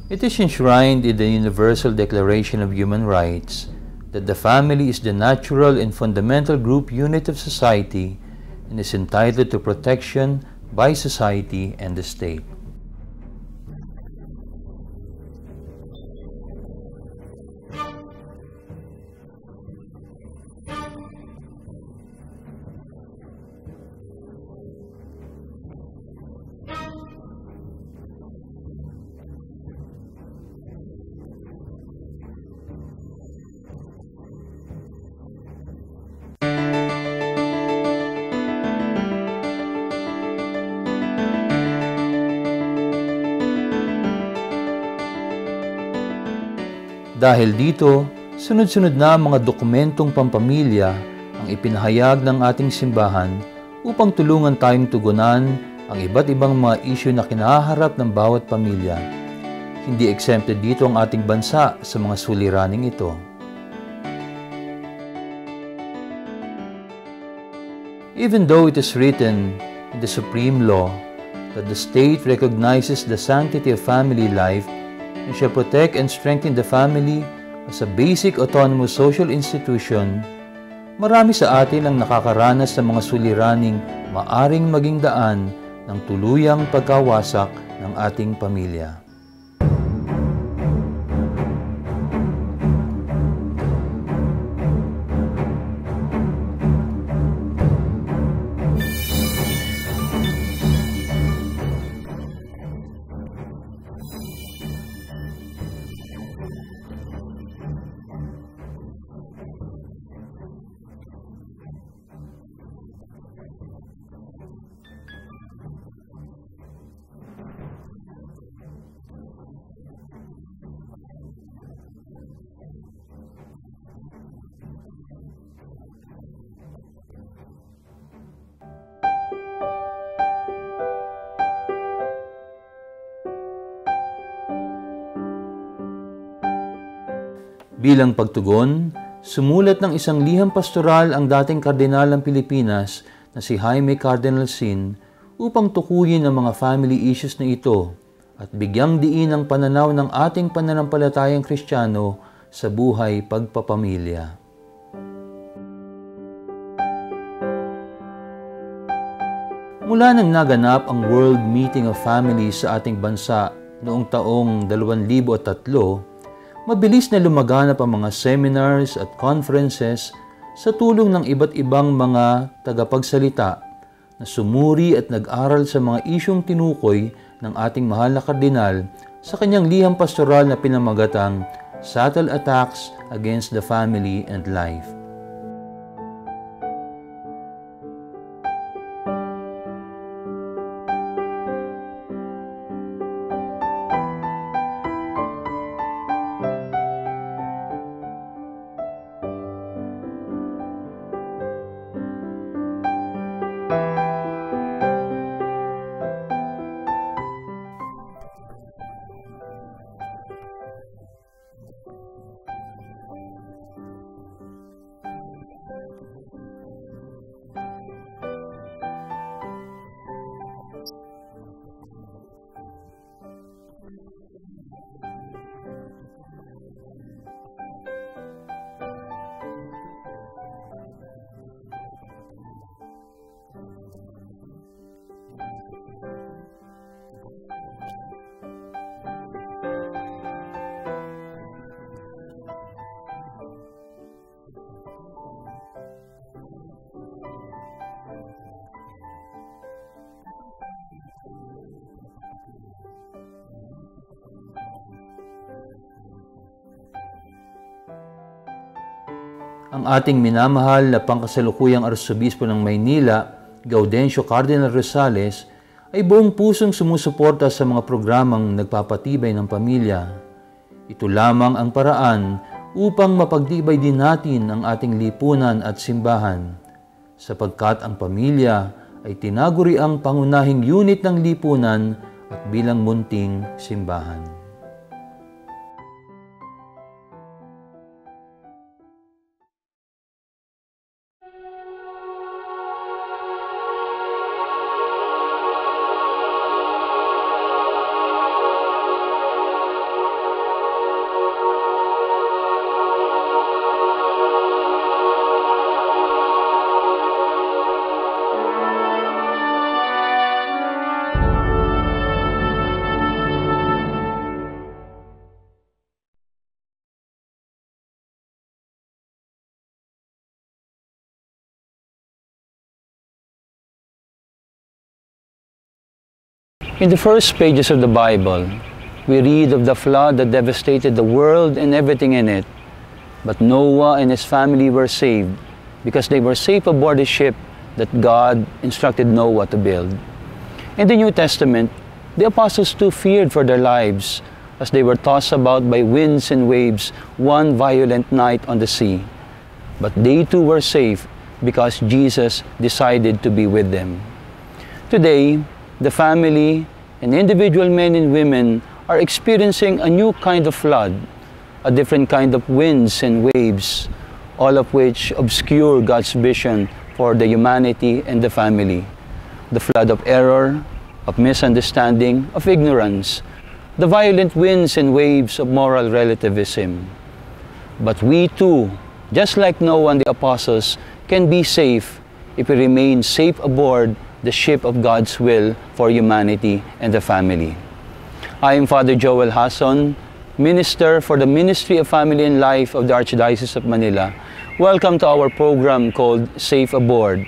It is enshrined in the Universal Declaration of Human Rights that the family is the natural and fundamental group unit of society and is entitled to protection by society and the state. Dahil dito, sunod-sunod na ang mga dokumentong pampamilya ang ipinahayag ng ating simbahan upang tulungan tayong tugunan ang iba't ibang mga isyu na kinaharap ng bawat pamilya. Hindi exempted dito ang ating bansa sa mga suliraning ito. Even though it is written in the supreme law that the state recognizes the sanctity of family life and shall protect and strengthen the family as a basic autonomous social institution, marami sa atin ang nakakaranas ng mga suliraning maaring maging daan ng tuluyang pagkawasak ng ating pamilya. Bilang pagtugon, sumulat ng isang liham pastoral ang dating kardinal ng Pilipinas na si Jaime Cardinal Sin upang tukuyin ang mga family issues na ito at bigyang diin ang pananaw ng ating pananampalatayang Kristiyano sa buhay pagpapamilya. Mula nang naganap ang World Meeting of Families sa ating bansa noong taong 2003, mabilis na lumaganap ang mga seminars at conferences sa tulong ng iba't ibang mga tagapagsalita na sumuri at nag-aral sa mga isyong tinukoy ng ating mahal na kardinal sa kanyang liham pastoral na pinamagatang Subtle Attacks Against the Family and Life. Ang ating minamahal na pangkasalukuyang Arsobispo ng Maynila, Gaudencio Cardinal Rosales, ay buong pusong sumusuporta sa mga programang nagpapatibay ng pamilya. Ito lamang ang paraan upang mapagtibay din natin ang ating lipunan at simbahan, sapagkat ang pamilya ay tinaguri ang pangunahing unit ng lipunan at bilang munting simbahan. In the first pages of the Bible, we read of the flood that devastated the world and everything in it. But Noah and his family were saved because they were safe aboard the ship that God instructed Noah to build. In the New Testament, the apostles too feared for their lives as they were tossed about by winds and waves one violent night on the sea. But they too were safe because Jesus decided to be with them. Today, the family and individual men and women are experiencing a new kind of flood, a different kind of winds and waves, all of which obscure God's vision for the humanity and the family. The flood of error, of misunderstanding, of ignorance, the violent winds and waves of moral relativism. But we too, just like Noah and the apostles, can be safe if we remain safe aboard the ship of God's will for humanity and the family. I am Father Joel Hason, Minister for the Ministry of Family and Life of the Archdiocese of Manila. Welcome to our program called Safe Aboard,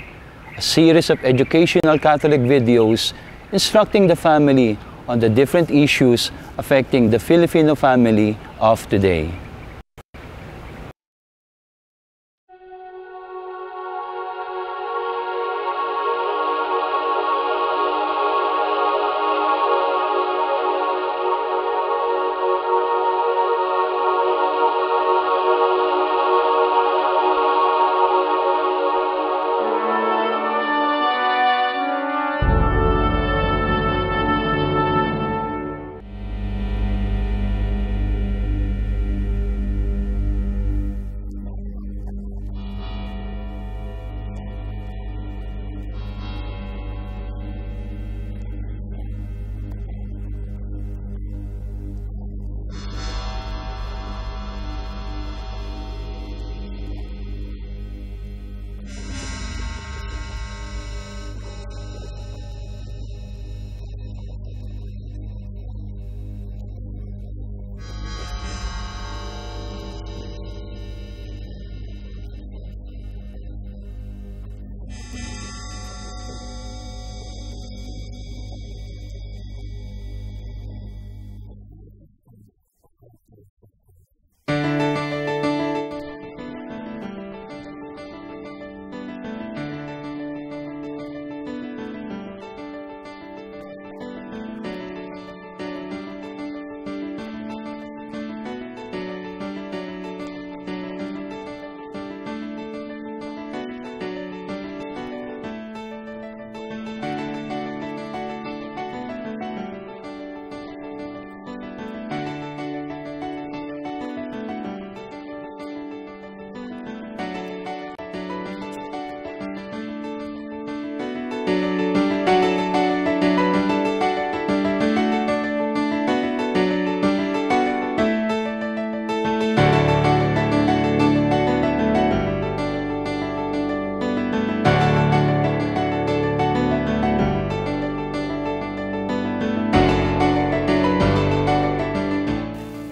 a series of educational Catholic videos instructing the family on the different issues affecting the Filipino family of today.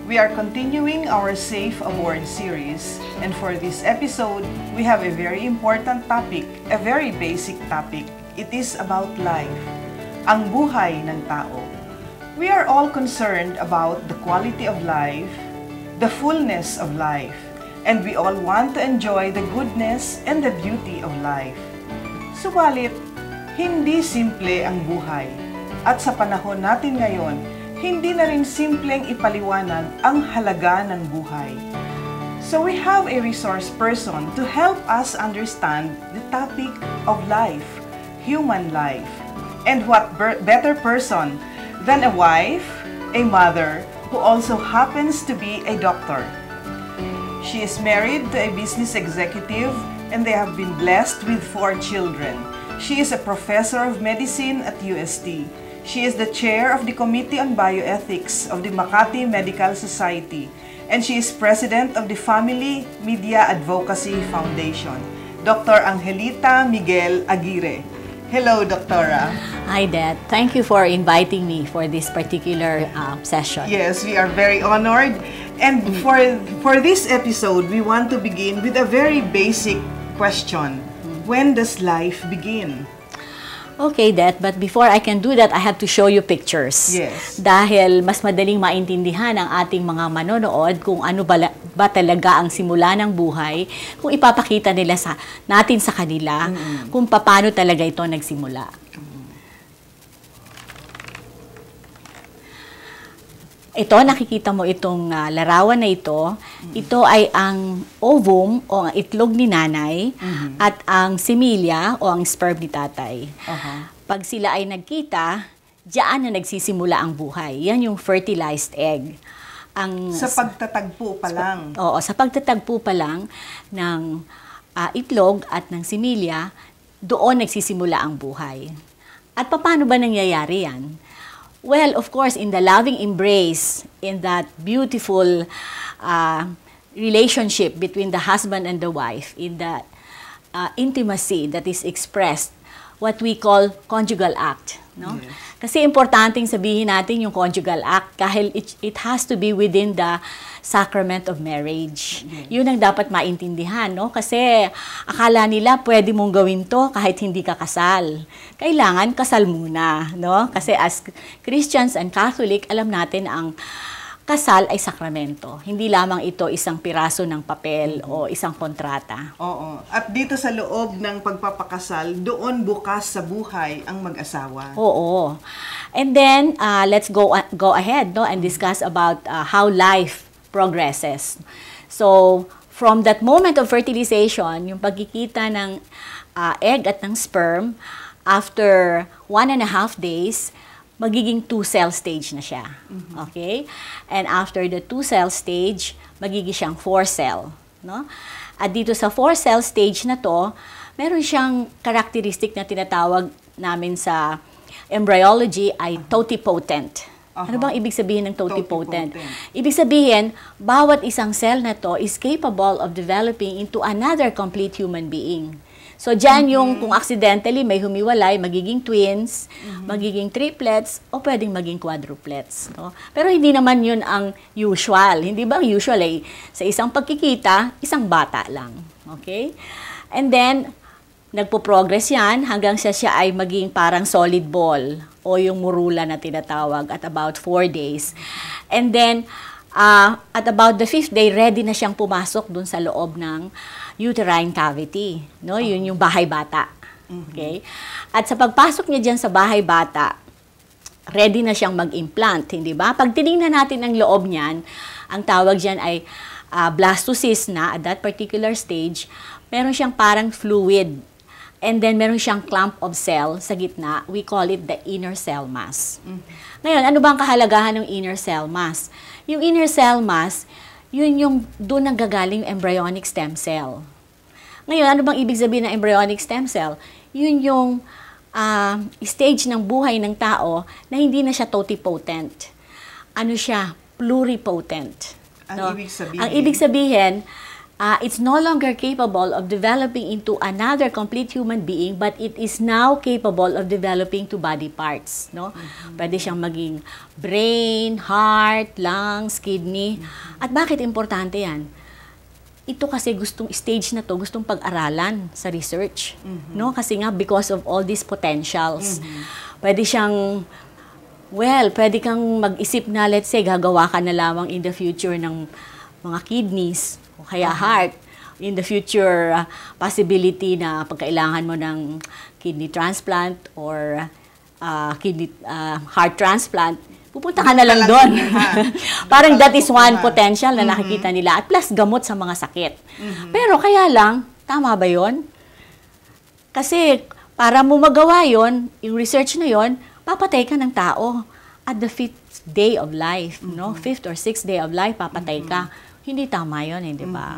We are continuing our Safe Aboard series, and for this episode, we have a very important topic, a very basic topic. It is about life, ang buhay ng tao. We are all concerned about the quality of life, the fullness of life, and we all want to enjoy the goodness and the beauty of life. Subalit, hindi simple ang buhay. At sa panahon natin ngayon, hindi na rin simpleng ipaliwanag ang halaga ng buhay. So we have a resource person to help us understand the topic of life, human life. And what better person than a wife, a mother, who also happens to be a doctor. She is married to a business executive and they have been blessed with 4 children. She is a professor of medicine at UST. She is the chair of the Committee on Bioethics of the Makati Medical Society, and she is president of the Family Media Advocacy Foundation. Dr. Angelita Miguel Aguirre. Hello, Doctora. Hi, Dad. Thank you for inviting me for this particular session. Yes, we are very honored. And for this episode, we want to begin with a very basic question. When does life begin? Okay, that. But before I can do that, I have to show you pictures. Yes. Dahil mas madaling maintindihan ng ating mga manonood kung ano ba talaga ang simula ng buhay, kung ipapakita nila natin sa kanila, kung paano talaga ito nagsimula. Ito, nakikita mo itong larawan na ito. Ito ay ang ovum o ang itlog ni nanay at ang similya o ang sperm ni tatay. Pag sila ay nagkita, diyan na nagsisimula ang buhay. Yan yung fertilized egg. Sa pagtatagpo pa lang. Oo, sa pagtatagpo pa lang ng itlog at ng similya, doon nagsisimula ang buhay. At paano ba nangyayari yan? Well, of course, in the loving embrace, in that beautiful relationship between the husband and the wife, in that intimacy that is expressed, what we call conjugal act. No? Yes. Kasi importanteng sabihin natin yung conjugal act dahil it has to be within the sacrament of marriage. Yun ang dapat maintindihan, no? Kasi akala nila pwede mong gawin to kahit hindi ka kasal. Kailangan kasal muna, no? Kasi as Christians and Catholic, alam natin ang kasal ay sakramento. Hindi lamang ito isang piraso ng papel o isang kontrata. Oo. At dito sa loob ng pagpapakasal, doon bukas sa buhay ang mag-asawa. Oo. And then, let's go ahead, no, and discuss about how life progresses. So, from that moment of fertilization, yung pagkikita ng egg at ng sperm, after 1.5 days, magiging 2-cell stage na siya. Okay? And after the 2-cell stage, magiging siyang 4-cell. No? At dito sa 4-cell stage na to, meron siyang characteristic na tinatawag namin sa embryology ay totipotent. Ano bang ibig sabihin ng totipotent? Ibig sabihin, bawat isang cell na to is capable of developing into another complete human being. So, dyan yung kung accidentally may humiwalay, magiging twins, magiging triplets, o pwedeng maging quadruplets. No? Pero hindi naman yun ang usual. Hindi ba usual ay sa isang pagkikita, isang bata lang. Okay? And then, nagpo-progress yan hanggang siya ay maging parang solid ball o yung murula na tinatawag at about 4 days. And then, at about the 5th day, ready na siyang pumasok dun sa loob ng uterine cavity. No? Yun yung bahay bata. Okay? At sa pagpasok niya dyan sa bahay bata, ready na siyang mag-implant, hindi ba? Pag tinignan natin ang loob niyan, ang tawag dyan ay blastocyst na at that particular stage, meron siyang parang fluid. And then meron siyang clump of cell sa gitna. We call it the inner cell mass. Ngayon, ano ba ang kahalagahan ng inner cell mass? Yung inner cell mass, yun yung doon nanggagaling embryonic stem cell. Ngayon, ano bang ibig sabihin ng embryonic stem cell? Yun yung stage ng buhay ng tao na hindi na siya totipotent. Ano siya? Pluripotent. Ang ibig sabihin? Ang ibig sabihin, it's no longer capable of developing into another complete human being, but it is now capable of developing to body parts. No? Pwede siyang maging brain, heart, lungs, kidney. At bakit importante yan? Ito kasi stage na to, gustong pag-aralan sa research. No? Kasi nga, because of all these potentials. Pwede siyang, pwede kang mag-isip na, let's say, gagawa ka na lamang in the future ng mga kidneys, o kaya heart, in the future possibility na pagkailangan mo ng kidney transplant or heart transplant, pupunta ka na lang doon. Parang that is one potential na nakikita nila. At plus, gamot sa mga sakit. Pero kaya lang, tama ba yon? Kasi para mo magawa yon, yung research na yon, papatay ka ng tao at the 5th day of life. No? 5th or 6th day of life, papatay ka. Hindi tama yun, hindi ba?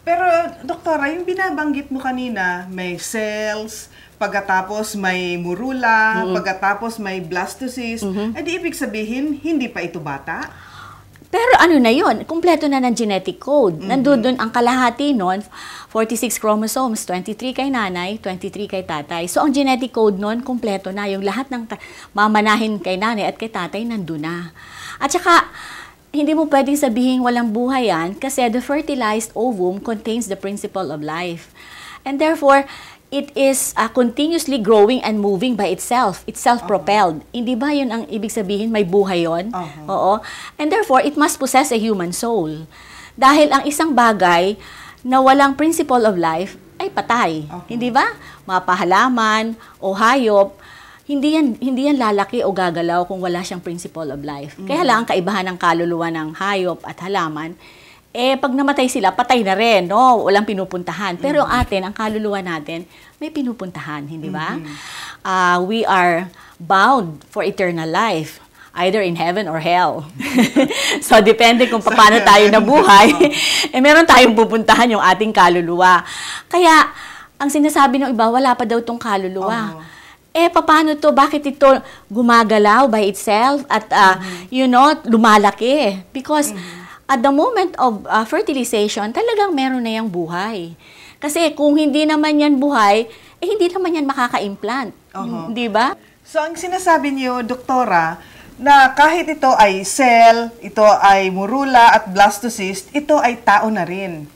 Pero, Doktora, yung binabanggit mo kanina, may cells, pagkatapos may murula, pagkatapos may blastocyst, edi ibig sabihin, hindi pa ito bata? Pero ano na yun? Kumpleto na ng genetic code. Nandun ang kalahati nun, 46 chromosomes, 23 kay nanay, 23 kay tatay. So, ang genetic code nun, kumpleto na. Yung lahat ng mamanahin kay nanay at kay tatay, nandun na. At saka, hindi mo pwedeng sabihin walang buhay yan kasi the fertilized ovum contains the principle of life. And therefore, it is continuously growing and moving by itself. It's self-propelled. Hindi ba yun ang ibig sabihin? May buhay yun? Oo. And therefore, it must possess a human soul. Dahil ang isang bagay na walang principle of life ay patay. Hindi ba? Mapahalaman o hayop, hindi yan lalaki o gagalaw kung wala siyang principle of life. Kaya lang, ang kaibahan ng kaluluwa ng hayop at halaman, pag namatay sila, patay na rin, no? Walang pinupuntahan. Pero ang atin, ang kaluluwa natin, may pinupuntahan, hindi ba? We are bound for eternal life, either in heaven or hell. So, depende kung paano tayo nabuhay, meron tayong pupuntahan yung ating kaluluwa. Kaya, ang sinasabi ng iba, wala pa daw tong kaluluwa. Paano to? Bakit ito gumagalaw by itself at, lumalaki? Because, at the moment of fertilization, talagang meron na yung buhay. Kasi kung hindi naman yan buhay, hindi naman yan makaka-implant. Di ba? So, ang sinasabi niyo, Doktora, na kahit ito ay cell, ito ay morula at blastocyst, ito ay tao na rin.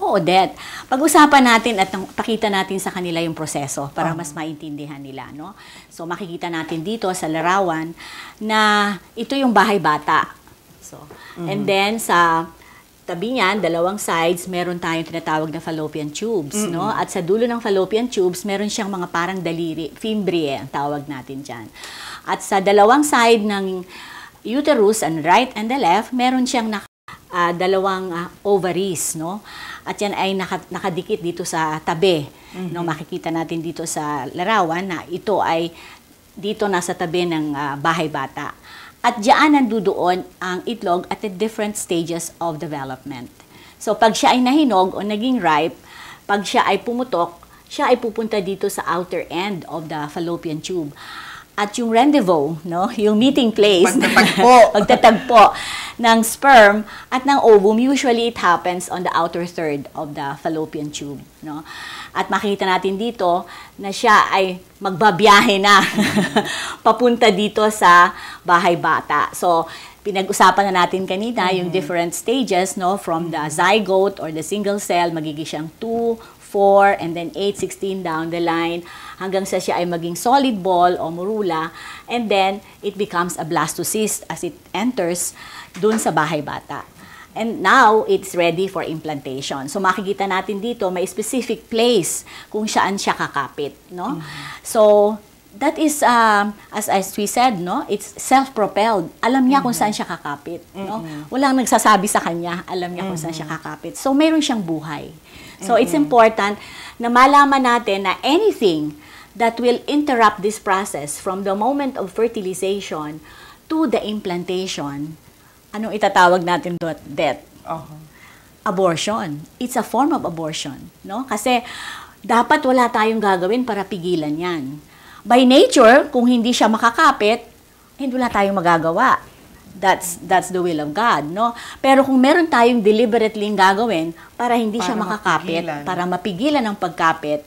Oo, Det. Pag-usapan natin at pakita natin sa kanila yung proseso para mas maintindihan nila, no? So, makikita natin dito sa larawan na ito yung bahay bata. So, and then sa tabi niyan, dalawang sides, meron tayong tinatawag na fallopian tubes, no? At sa dulo ng fallopian tubes, meron siyang mga parang daliri, fimbriae ang tawag natin diyan. At sa dalawang side ng uterus, and right and the left, meron siyang dalawang ovaries, no? At yan ay nakadikit dito sa tabi, no? Makikita natin dito sa larawan na ito ay dito nasa tabi ng bahay bata. At diyan nandudoon ang itlog at the different stages of development. So, pag siya ay nahinog o naging ripe, pag siya ay pumutok, siya ay pupunta dito sa outer end of the fallopian tube. At yung rendezvous, no, yung meeting place, pagtatagpo ng sperm at ng ovum, usually it happens on the outer third of the fallopian tube, no? At makita natin dito na siya ay magbabiyahe na papunta dito sa bahay bata. So, pinag-usapan na natin kanina yung different stages, no, from the zygote or the single cell, magiging siyang 2, 4, and then 8, 16 down the line, hanggang sa siya ay maging solid ball o morula, and then it becomes a blastocyst as it enters dun sa bahay bata. And now, it's ready for implantation. So, makikita natin dito, may specific place kung saan siya kakapit, no? So, that is, as we said, no, it's self-propelled. Alam niya kung saan siya kakapit, no? Walang nagsasabi sa kanya, alam niya kung saan siya kakapit. So, mayroon siyang buhay. So, it's important na malaman natin na anything that will interrupt this process from the moment of fertilization to the implantation, anong itatawag natin doon? Death. Abortion. It's a form of abortion, no? Kasi dapat wala tayong gagawin para pigilan yan. By nature, kung hindi siya makakapit, hindi wala tayong magagawa. That's the will of God, no? Pero kung meron tayong deliberately gagawin para hindi siya makakapit, para mapigilan ang pagkapit,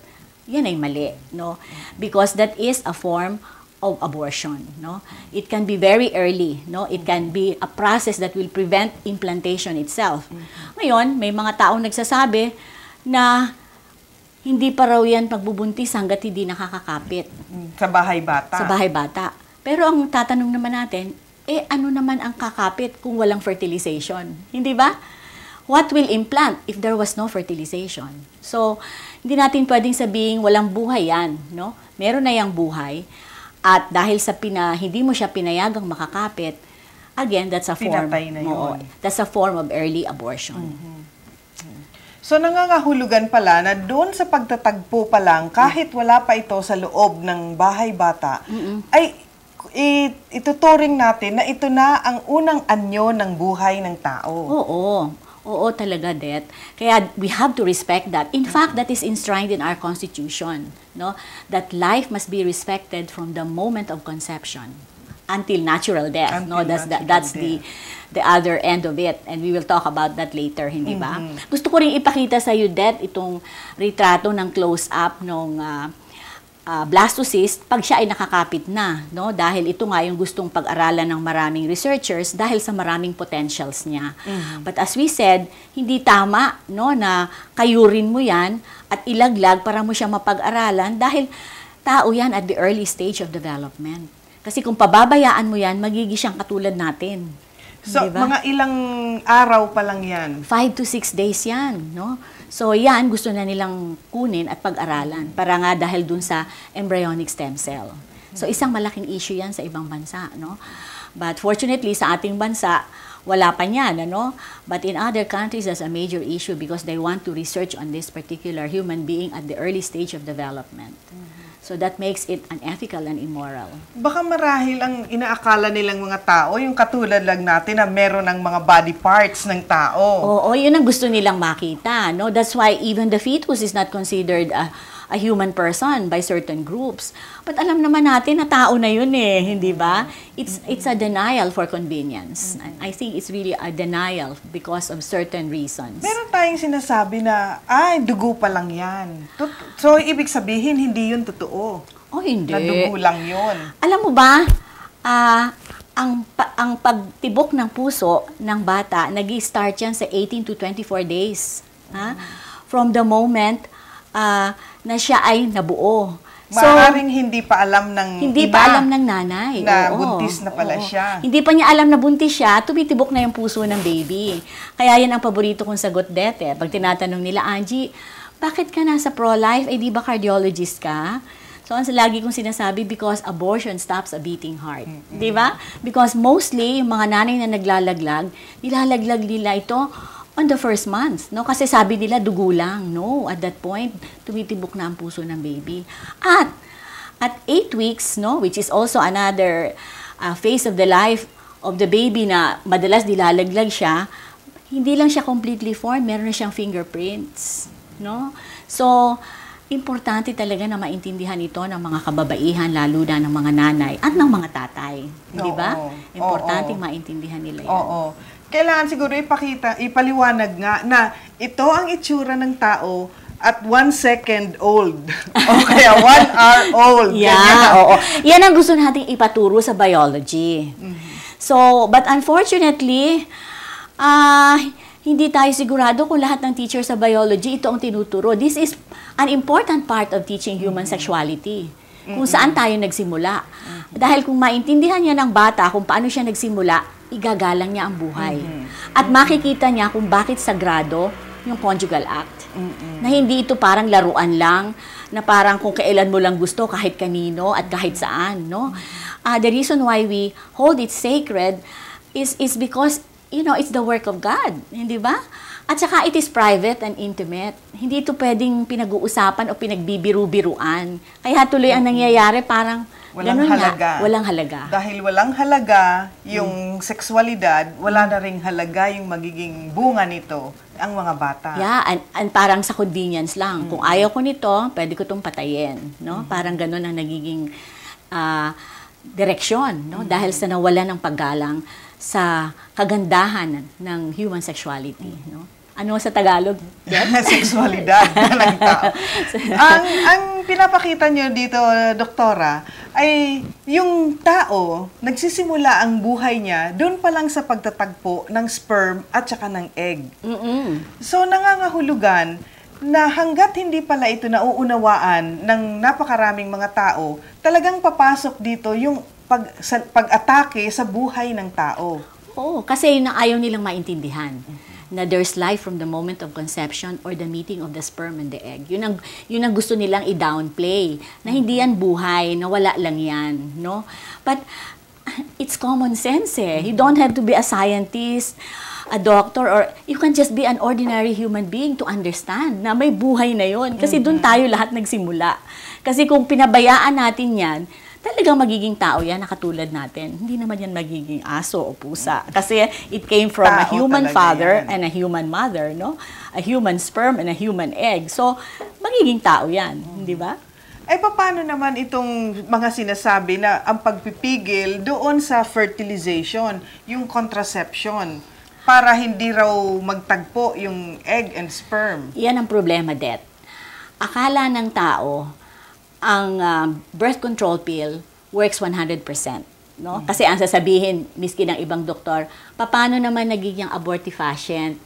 yan ay mali, no? Because that is a form of abortion, no? It can be very early, no? It can be a process that will prevent implantation itself. Ngayon, may mga taong nagsasabi na hindi pa raw yan pagbubuntis hanggat hindi nakakakapit. Sa bahay bata. Sa bahay bata. Pero ang tatanong naman natin, ano naman ang kakapit kung walang fertilization? Hindi ba? What will implant if there was no fertilization? So, hindi natin pwedeng sabihin walang buhay yan, no? Meron na yang buhay. At dahil sa hindi mo siya pinayagang makakapit, again, that's a form. That's a form of early abortion. So, nangangahulugan pala na doon sa pagtatagpo pa lang, kahit wala pa ito sa loob ng bahay bata, ay ituturing natin na ito na ang unang anyo ng buhay ng tao. Oo, talaga, Det. Kaya we have to respect that. In fact, that is enshrined in our Constitution, no? That life must be respected from the moment of conception until natural death, no? That's the other end of it, and we will talk about that later, hindi ba? Gusto ko rin ipakita sa iyo, Det, itong retrato ng close-up nung blastocyst pag siya ay nakakapit na, no? Dahil ito nga yung gustong pag-aralan ng maraming researchers dahil sa maraming potentials niya. But as we said, hindi tama, no, na kayurin mo yan at ilaglag para mo siya mapag-aralan dahil tao yan at the early stage of development. Kasi kung pababayaan mo yan, magiging siyang katulad natin. So, Diba? mga ilang araw pa lang yan? 5 to 6 days yan, no? So, yan, gusto na nilang kunin at pag-aralan para nga dahil dun sa embryonic stem cell. So, isang malaking issue yan sa ibang bansa, no? But fortunately, sa ating bansa, wala pa niyan, ano? But in other countries, that's a major issue because they want to research on this particular human being at the early stage of development. So that makes it unethical and immoral. Baka marahil ang inaakala nilang mga tao, yung katulad lang natin na meron ng mga body parts ng tao. Oo, yun ang gusto nilang makita, no? That's why even the fetus is not considered a human person by certain groups. But alam naman natin na tao na yun eh, hindi ba? It's a denial for convenience. I think it's really a denial because of certain reasons. Meron tayong sinasabi na, ay, dugo pa lang yan. So, ibig sabihin, hindi yun totoo. Oh, hindi. Na dugo lang yun. Alam mo ba, ang pagtibok ng puso ng bata, nag-start yan sa 18 to 24 days. Ha? From the moment na siya ay nabuo. Maaaring hindi pa alam ng Hindi iba pa alam ng nanay. na Oo, buntis na pala oo. siya. Hindi pa niya alam na buntis siya, tumitibok na yung puso ng baby. Kaya yan ang paborito kong sagot, Dete. Pag tinatanong nila, Angie, bakit ka nasa pro-life? Eh, di ba cardiologist ka? So, ang lagi kong sinasabi, because abortion stops a beating heart. Di ba? Because mostly, yung mga nanay na naglalaglag, nilalaglag nila ito on the first month, no? Kasi sabi nila, dugo lang. No, at that point, tumitibok na ang puso ng baby. At 8 weeks, no, which is also another phase of the life of the baby na madalas nilalaglag siya, hindi lang siya completely formed, meron na siyang fingerprints, no? So, importante talaga na maintindihan ito ng mga kababaihan, lalo na ng mga nanay at ng mga tatay. Di ba? Importante maintindihan nila yan. Oo. Kailangan siguro ipaliwanag nga na ito ang itsura ng tao at 1 second old. O kaya 1 hour old. Yeah, oo. Yan ang gusto nating ipaturo sa biology. So, but unfortunately, hindi tayo sigurado kung lahat ng teacher sa biology ito ang tinuturo. This is an important part of teaching human sexuality. Kung saan tayo nagsimula. Dahil kung maintindihan niya ng bata kung paano siya nagsimula, igagalang niya ang buhay. At makikita niya kung bakit sagrado yung conjugal act. Na hindi ito parang laruan lang, na parang kung kailan mo lang gusto, kahit kanino at kahit saan. No? The reason why we hold it sacred is because, you know, it's the work of God. Hindi ba? At saka it is private and intimate. Hindi ito pwedeng pinag-uusapan o pinagbibiru-biruan. Kaya tuloy ang nangyayari parang Walang halaga. Walang halaga. Dahil walang halaga yung sexualidad, wala na ring halaga yung magiging bunga nito, ang mga bata. Yeah, and parang sa convenience lang. Kung ayaw ko nito, pwede ko itong patayin. No? Parang ganun ang nagiging direksyon. No? Dahil sa nawala ng paggalang sa kagandahan ng human sexuality. No? Ano sa Tagalog? Sexualidad ng tao. ang pinapakita nyo dito, doktora, ay yung tao, nagsisimula ang buhay niya doon pa lang sa pagtatagpo ng sperm at saka ng egg. So, nangangahulugan na hanggat hindi pala ito nauunawaan ng napakaraming mga tao, talagang papasok dito yung pag-atake sa buhay ng tao. Oo, kasi yun ang ayaw nilang maintindihan. Na there's life from the moment of conception or the meeting of the sperm and the egg. Yun ang gusto nilang i-downplay. Na hindi yan buhay, na wala lang yan. No? But it's common sense eh. You don't have to be a scientist, a doctor, or you can just be an ordinary human being to understand na may buhay na yun. Kasi doon tayo lahat nagsimula. Kasi kung pinabayaan natin yan, talagang magiging tao yan na katulad natin. Hindi naman yan magiging aso o pusa. Kasi it came from a human father and a human mother, no? A human sperm and a human egg. So, magiging tao yan, di ba? Ay, paano naman itong mga sinasabi na ang pagpipigil doon sa fertilization, yung contraception, para hindi raw magtagpo yung egg and sperm? Yan ang problema, Det. Akala ng tao, ang birth control pill works 100%. No? Kasi ang sasabihin, miski ng ibang doktor, paano naman nagiging abortifacient?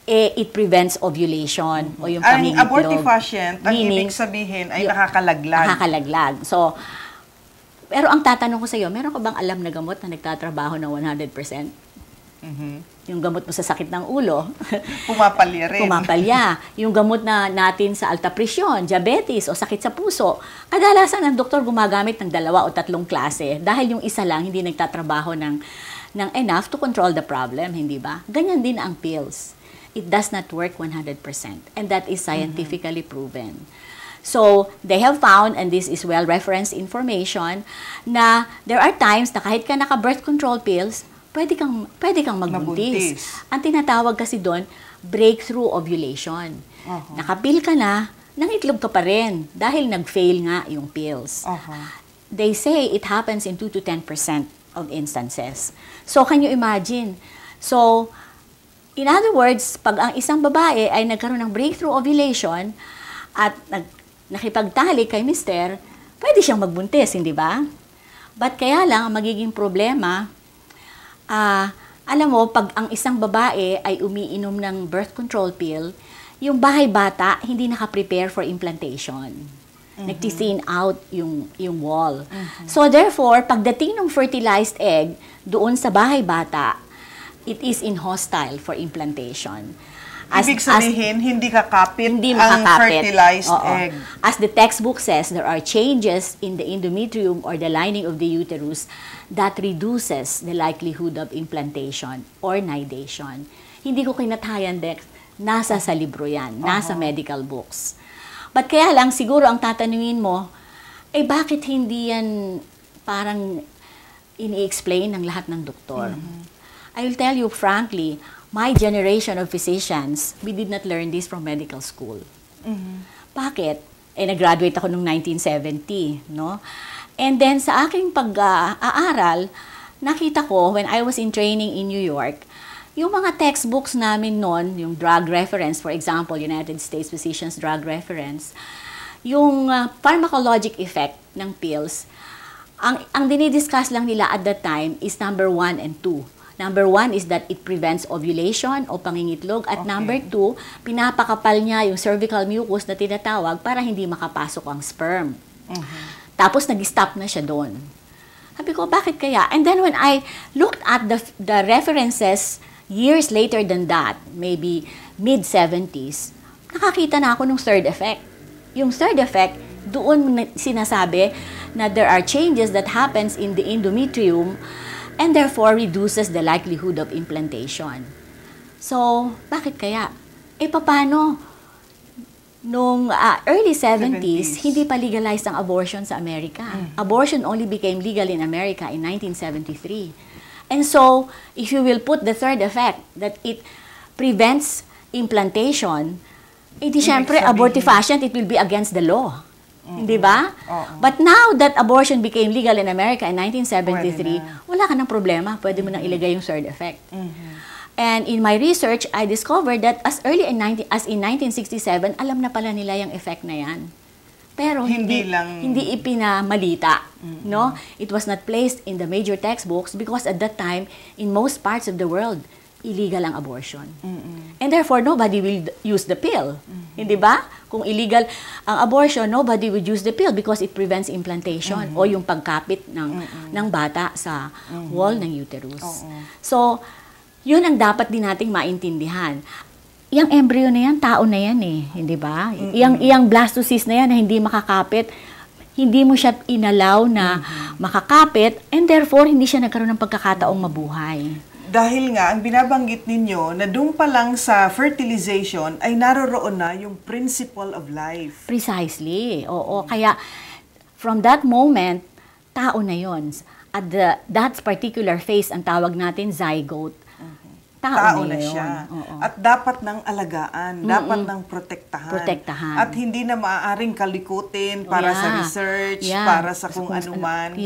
It prevents ovulation o yung Ang pangingitlog. abortifacient, ang Meaning, ibig sabihin ay nakakalaglag. Nakakalaglag. So, pero ang tatanong ko sa iyo, meron ka bang alam na gamot na nagtatrabaho ng 100%? Yung gamot mo sa sakit ng ulo. Pumapalya rin. Pumapalya. Yung gamot na natin sa alta presyon, diabetes o sakit sa puso. Kadalasan ang doktor gumagamit ng 2 o 3 klase dahil yung isa lang hindi nagtatrabaho ng enough to control the problem, hindi ba? Ganyan din ang pills. It does not work 100%. And that is scientifically proven. So, they have found, and this is well-referenced information, na there are times na kahit ka naka-birth control pills, pwede kang magbuntis. Ang tinatawag kasi doon, breakthrough ovulation. Nakapil ka na, nangitlog ka pa rin dahil nag-fail nga yung pills. They say it happens in 2 to 10% of instances. So, can you imagine? So, in other words, pag ang isang babae ay nagkaroon ng breakthrough ovulation at nakipagtalik kay mister, pwede siyang magbuntis, hindi ba? But kaya lang, ang magiging problema, alam mo, pag ang isang babae ay umiinom ng birth control pill, yung bahay bata hindi naka-prepare for implantation. Nagti-thin out yung wall. So therefore, pagdating ng fertilized egg doon sa bahay bata, it is inhostile for implantation. Ibig sabihin, hindi kakapit hindi ang makakapit. fertilized egg. As the textbook says, there are changes in the endometrium or the lining of the uterus that reduces the likelihood of implantation or nidation. Hindi ko kinatayan, Dex. Nasa sa libro yan. Nasa medical books. But kaya lang, siguro ang tatanungin mo, bakit hindi yan parang ini-explain ng lahat ng doktor? I will tell you frankly, my generation of physicians, we did not learn this from medical school. Bakit? Nag-graduate ako noong 1970, no? And then sa aking pag-aaral, nakita ko when I was in training in New York, yung mga textbooks namin noon, yung drug reference, for example, United States Physicians Drug Reference, yung pharmacologic effect ng pills, ang dinidiscuss lang nila at that time is number 1 and 2. Number 1 is that it prevents ovulation o pangingitlog. At number 2, pinapakapal niya yung cervical mucus na tinatawag para hindi makapasok ang sperm. Tapos nag-stop na siya doon. Sabi ko, bakit kaya? And then when I looked at the references years later than that, maybe mid-70s, nakakita na ako ng third effect. Yung third effect, doon sinasabi na there are changes that happens in the endometrium and therefore reduces the likelihood of implantation. So, bakit kaya? Paano? Noong early 70s, hindi pa legalized ang abortion sa Amerika. Abortion only became legal in America in 1973. And so, if you will put the third effect, that it prevents implantation, di syempre, abortifacient, it will be against the law. Hindi ba? But now that abortion became legal in America in 1973, wala ka ng problema. Pwede mo nang ilagay yung third effect. And in my research, I discovered that as early as in 1967, alam na pala nila yung effect na yan. Pero hindi ipinamalita. No? It was not placed in the major textbooks because at that time, in most parts of the world, illegal ang abortion. And therefore, nobody will use the pill. Hindi ba? Kung illegal ang abortion, nobody would use the pill because it prevents implantation o yung pagkapit ng bata sa wall ng uterus. So, yun ang dapat din nating maintindihan. Yang embryo na yan, tao na yan hindi ba? Yang blastocyst na yan na hindi makakapit, hindi mo siya inalaw na makakapit and therefore, hindi siya nagkaroon ng pagkakataong mabuhay. Dahil nga, ang binabanggit ninyo na doon pa lang sa fertilization ay naroroon na yung principle of life. Precisely. Oo. Kaya, from that moment, tao na yon. At that particular phase, ang tawag natin zygote. tao na na yun. siya. Oo. At dapat nang alagaan, dapat nang protektahan. At hindi na maaaring kalikutin para sa research, para sa kung anuman.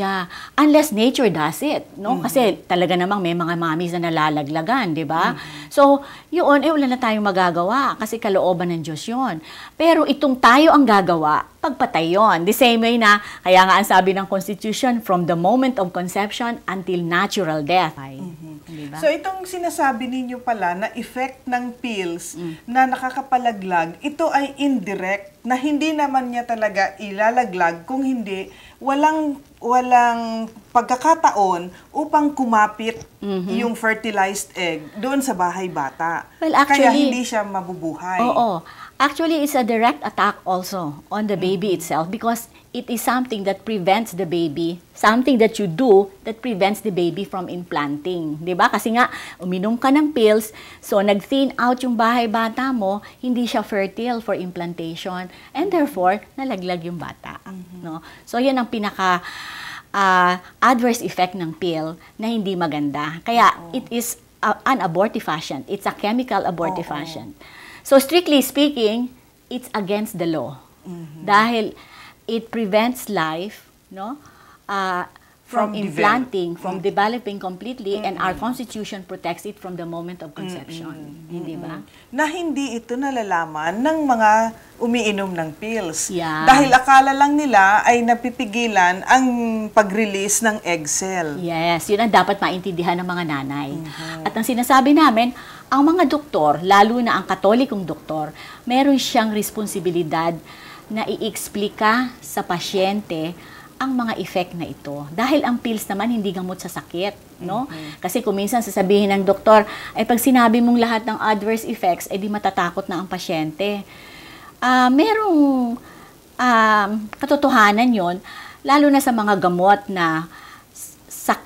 Unless nature does it, no? Kasi talaga namang may mga mommies na nalalaglagan, di ba? So, yun, wala na tayong magagawa kasi kalooban ng Diyos yun. Pero itong tayo ang gagawa, pagpatay yun. The same way na, kaya nga ang sabi ng Constitution, from the moment of conception until natural death. Diba? So itong sinasabi ninyo pala na effect ng pills na nakakapalaglag, ito ay indirect na hindi naman niya talaga ilalaglag kung hindi walang pagkakataon upang kumapit yung fertilized egg doon sa bahay bata. Well, actually, kaya hindi siya mabubuhay. Oo. Actually, it's a direct attack also on the baby itself because it is something that prevents the baby, something that you do that prevents the baby from implanting. Diba? Kasi nga, uminom ka ng pills, so nag-thin out yung bahay-bata mo, hindi siya fertile for implantation, and therefore, nalaglag yung bata. No? So, yan ang pinaka adverse effect ng pill na hindi maganda. Kaya, it is an abortifacient. It's a chemical abortifacient. So, strictly speaking, it's against the law. Dahil it prevents life, no, from implanting, from developing completely, and our Constitution protects it from the moment of conception. Hindi ba? Na hindi ito nalalaman ng mga umiinom ng pills. Yeah. Dahil akala lang nila ay napipigilan ang pag-release ng egg cell. Yes, yun ang dapat maintindihan ng mga nanay. At ang sinasabi namin, ang mga doktor, lalo na ang katolikong doktor, meron siyang responsibilidad na i-explika sa pasyente ang mga effect na ito. Dahil ang pills naman hindi gamot sa sakit, no? Kasi kung minsan sasabihin ng doktor, ay pag sinabi mong lahat ng adverse effects, ay di matatakot na ang pasyente. Merong katotohanan yon, lalo na sa mga gamot na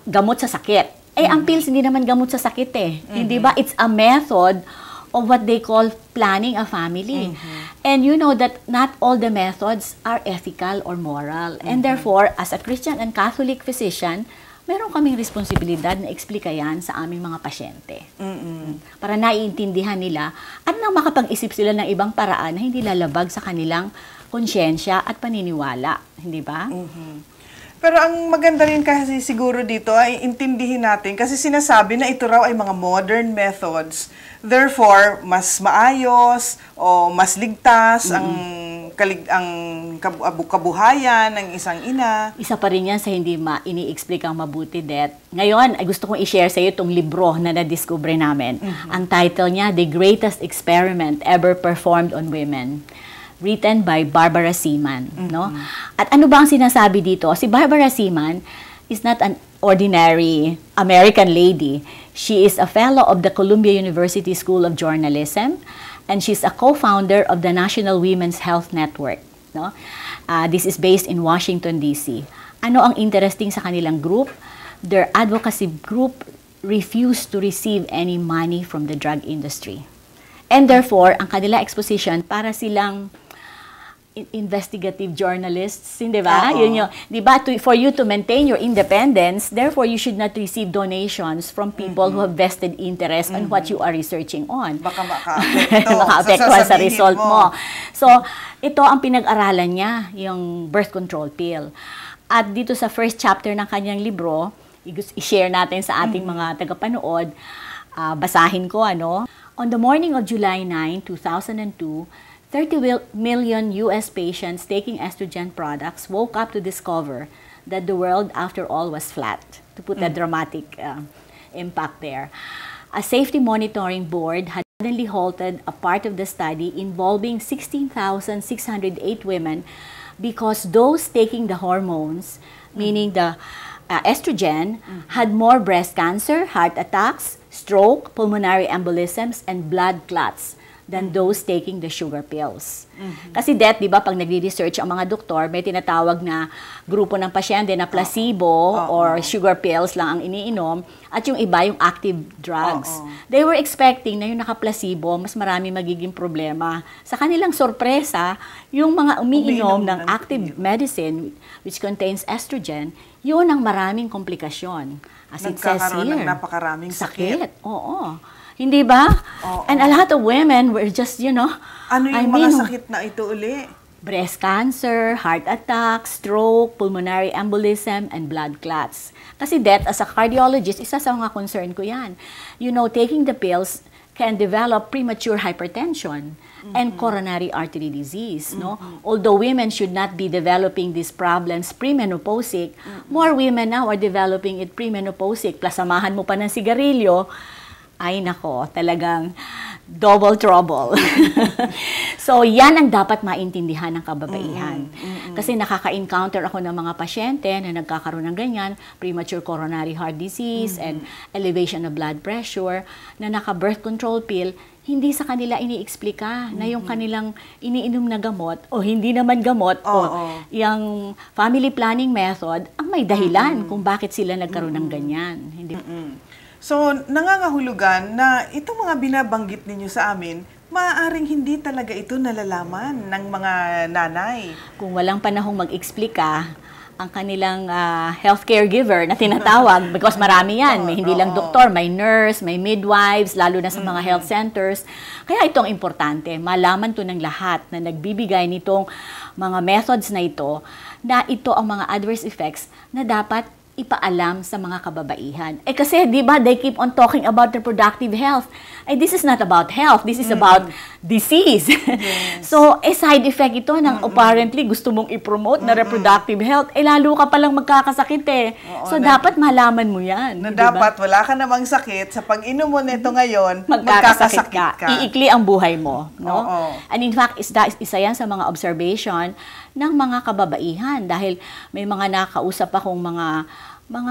gamot sa sakit. Ang pills hindi naman gamot sa sakit Hindi ba? It's a method of what they call planning a family. And you know that not all the methods are ethical or moral. And therefore, as a Christian and Catholic physician, meron kaming responsibilidad na explika yan sa aming mga pasyente. Para naiintindihan nila at nang makapag-isip sila ng ibang paraan na hindi lalabag sa kanilang konsyensya at paniniwala. Hindi ba? Pero ang maganda rin kasi siguro dito ay intindihin natin kasi sinasabi na ito raw ay mga modern methods. Therefore, mas maayos o mas ligtas ang kabuhayan ng isang ina. Isa pa rin yan sa hindi ini-explikang mabuti, Det. Ngayon, ay gusto kong i-share sa iyo itong libro na nadiskubre namin. Ang title niya, The Greatest Experiment Ever Performed on Women. Written by Barbara Seaman, no? At ano ba ang sinasabi dito? Si Barbara Seaman is not an ordinary American lady. She is a fellow of the Columbia University School of Journalism, and she's a co-founder of the National Women's Health Network, no? This is based in Washington, D.C. Ano ang interesting sa kanilang group? Their advocacy group refused to receive any money from the drug industry. And therefore, ang kanila exposition para silang investigative journalists, hindi ba? Yun yung, di ba, for you to maintain your independence, therefore you should not receive donations from people who have vested interest on what you are researching on. Baka maka-apekto. Maka-apektuhan sa result mo. So, ito ang pinag-aralan niya, yung birth control pill. At dito sa first chapter ng kanyang libro, i-share natin sa ating mga tagapanood, basahin ko, ano? On the morning of July 9, 2002, 30 million U.S. patients taking estrogen products woke up to discover that the world, after all, was flat, to put a dramatic impact there. A safety monitoring board had suddenly halted a part of the study involving 16,608 women because those taking the hormones, meaning the estrogen, had more breast cancer, heart attacks, stroke, pulmonary embolisms, and blood clots than those taking the sugar pills. Kasi di ba, pag nagre-research ang mga doktor, may tinatawag na grupo ng pasyente na placebo or sugar pills lang ang iniinom, at yung iba, yung active drugs. They were expecting na yung naka-placebo, mas marami magiging problema. Sa kanilang sorpresa, yung mga umiinom ng active medicine, which contains estrogen, yun ang maraming komplikasyon. As it says here, nagkakaroon ng napakaraming sakit. Oo. Hindi ba? Oo. And a lot of women were just, Ano yung mga sakit na ito uli? breast cancer, heart attack, stroke, pulmonary embolism, and blood clots. Kasi that, as a cardiologist, isa sa mga concern ko yan. Taking the pills can develop premature hypertension and coronary artery disease. No? Although women should not be developing these problems premenopausic, more women now are developing it premenopausic. Plus, samahan mo pa ng sigarilyo, ay nako, talagang double trouble. So, yan ang dapat maintindihan ng kababaihan. Kasi nakaka-encounter ako ng mga pasyente na nagkakaroon ng ganyan, premature coronary heart disease and elevation of blood pressure, na naka-birth control pill, hindi sa kanila iniexplika na yung kanilang iniinom na gamot o hindi naman gamot o yung family planning method ang may dahilan kung bakit sila nagkaroon ng ganyan. Hindi. So, nangangahulugan na itong mga binabanggit ninyo sa amin, maaaring hindi talaga ito nalalaman ng mga nanay. Kung walang panahong mag-explika, ang kanilang healthcare giver na tinatawag, because marami yan, may hindi lang doktor, may nurse, may midwives, lalo na sa mga health centers. Kaya itong importante, malaman to ng lahat na nagbibigay nitong mga methods na ito ang mga adverse effects na dapat ipaalam sa mga kababaihan. Kasi, di ba, they keep on talking about reproductive health. This is not about health. This is about disease. Yes. So, side effect ito ng apparently gusto mong i-promote na reproductive health, lalo ka palang magkakasakit So, dapat malaman mo yan. Na dapat wala ka namang sakit, sa pag-inom mo nito ngayon, magkakasakit ka. Iikli ang buhay mo. No? And in fact, isa yan sa mga observation ng mga kababaihan dahil may mga nakausap akong mga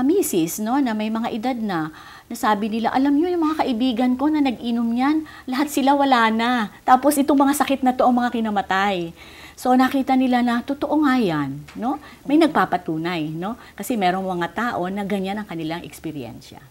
misis, no, na may mga edad na sabi nila, alam nyo, yung mga kaibigan ko na nag-inom yan, lahat sila wala na. Tapos itong mga sakit na to ang mga kinamatay. So nakita nila na totoo nga yan, no? May nagpapatunay, no? Kasi merong mga tao na ganyan ang kanilang eksperyensya.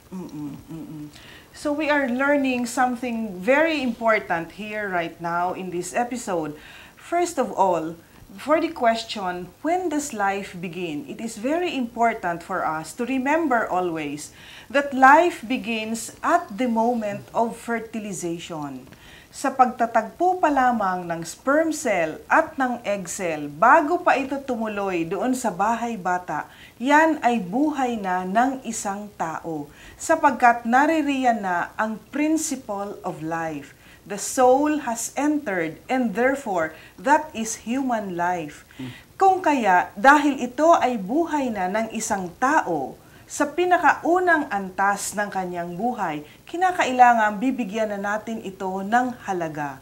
So we are learning something very important here right now in this episode. First of all, for the question, when does life begin? It is very important for us to remember always that life begins at the moment of fertilization. Sa pagtatagpo pa lamang ng sperm cell at ng egg cell, bago pa ito tumuloy doon sa bahay bata, yan ay buhay na ng isang tao, sapagkat naririyan na ang principle of life. The soul has entered and therefore that is human life. Kung kaya dahil ito ay buhay na ng isang tao, sa pinakaunang antas ng kanyang buhay, kinakailangan bibigyan na natin ito ng halaga.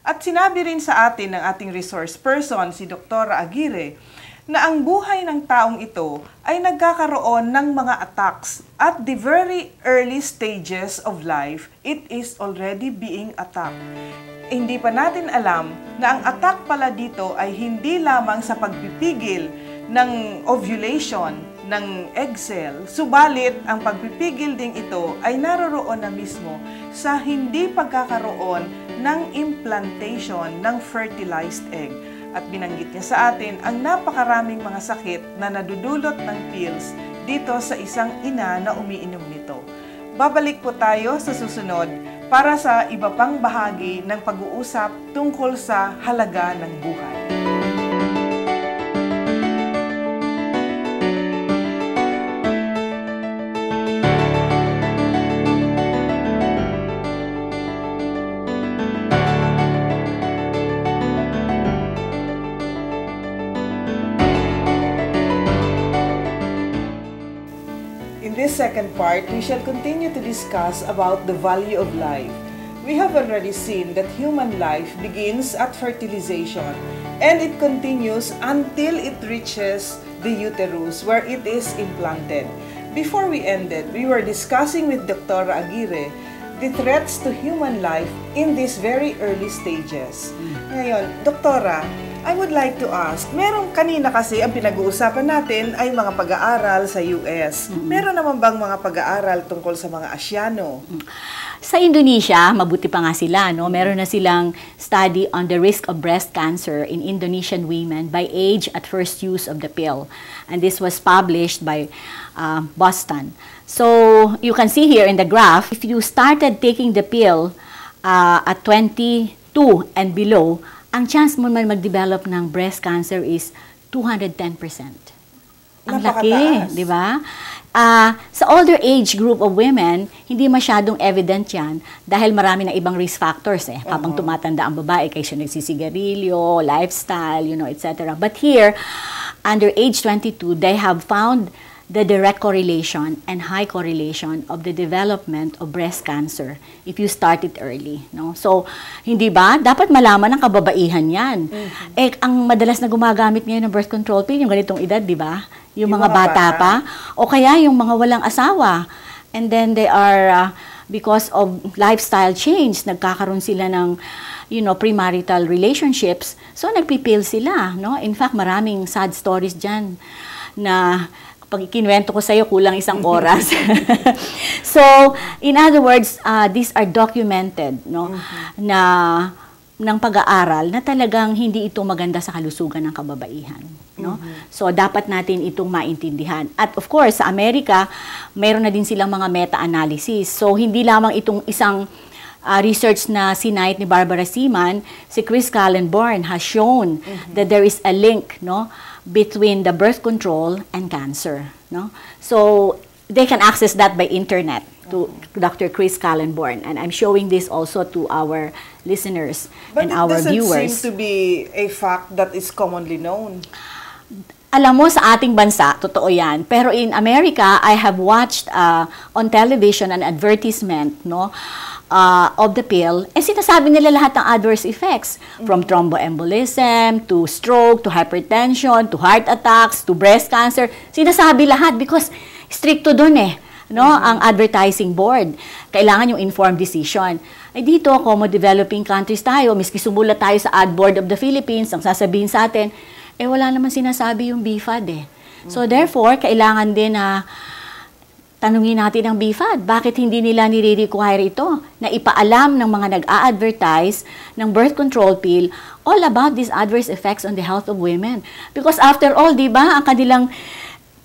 At sinabi rin sa atin ng ating resource person, si Dr. Aguirre, na ang buhay ng taong ito ay nagkakaroon ng mga attacks. At the very early stages of life, it is already being attacked. Hindi pa natin alam na ang attack pala dito ay hindi lamang sa pagpipigil ng ovulation ng egg cell, subalit ang pagpipigil ding ito ay naroroon na mismo sa hindi pagkakaroon ng implantation ng fertilized egg. At binanggit niya sa atin ang napakaraming mga sakit na nadudulot ng pills dito sa isang ina na umiinom nito. Babalik po tayo sa susunod para sa iba pang bahagi ng pag-uusap tungkol sa halaga ng buhay. In this second part, we shall continue to discuss about the value of life. We have already seen that human life begins at fertilization and it continues until it reaches the uterus where it is implanted. Before we ended, we were discussing with Dr. Aguirre the threats to human life in these very early stages. Ngayon, Doktora, I would like to ask, meron kanina kasi ang pinag-uusapan natin ay mga pag-aaral sa US. Meron naman bang mga pag-aaral tungkol sa mga Asyano? Sa Indonesia, mabuti pa nga sila, no? Meron na silang study on the risk of breast cancer in Indonesian women by age at first use of the pill. And this was published by Boston. So, you can see here in the graph, if you started taking the pill at 22 and below, ang chance mo man mag-develop ng breast cancer is 210%. Ang laki, di ba? Sa older age group of women, hindi masyadong evident yan dahil marami na ibang risk factors habang tumatanda ang babae, kaya siya nagsisigarilyo, lifestyle, etc. But here, under age 22, they have found the direct correlation and high correlation of the development of breast cancer if you start it early. No? So, hindi ba? Dapat malaman ng kababaihan yan. Ang madalas na gumagamit ngayon ng birth control pill, yung ganitong edad, di ba? Yung mga bata pa. O kaya yung mga walang asawa. And then they are, because of lifestyle change, nagkakaroon sila ng premarital relationships. So, nagpipil sila. No? In fact, maraming sad stories dyan na pag ikinuwento ko sa iyo, kulang isang oras. So, in other words, these are documented, na ng pag-aaral na talagang hindi ito maganda sa kalusugan ng kababaihan. No? So, dapat natin itong maintindihan. At of course, sa Amerika, mayroon na din silang mga meta-analysis. So, hindi lamang itong isang research na sinite ni Barbara Seaman, si Chris Kallenborn has shown that there is a link, between the birth control and cancer. No? So, they can access that by internet to Dr. Chris Kallenborn. And I'm showing this also to our listeners and our viewers. But it doesn't seem to be a fact that is commonly known. Alam mo, sa ating bansa, totoo yan. Pero in America, I have watched on television an advertisement, of the pill, sinasabi nila lahat ng adverse effects, from thromboembolism, to stroke, to hypertension, to heart attacks, to breast cancer. Sinasabi lahat because stricto dun ang advertising board. Kailangan yung informed decision. Ay dito, como developing countries tayo, miski sumulat tayo sa Ad Board of the Philippines, ang sasabihin sa atin, wala naman sinasabi yung BFAD So therefore, kailangan din na tanungin natin ang BFAD, bakit hindi nila nire-require ito na ipaalam ng mga nag-a-advertise ng birth control pill all about these adverse effects on the health of women. Because after all, di ba, ang kanilang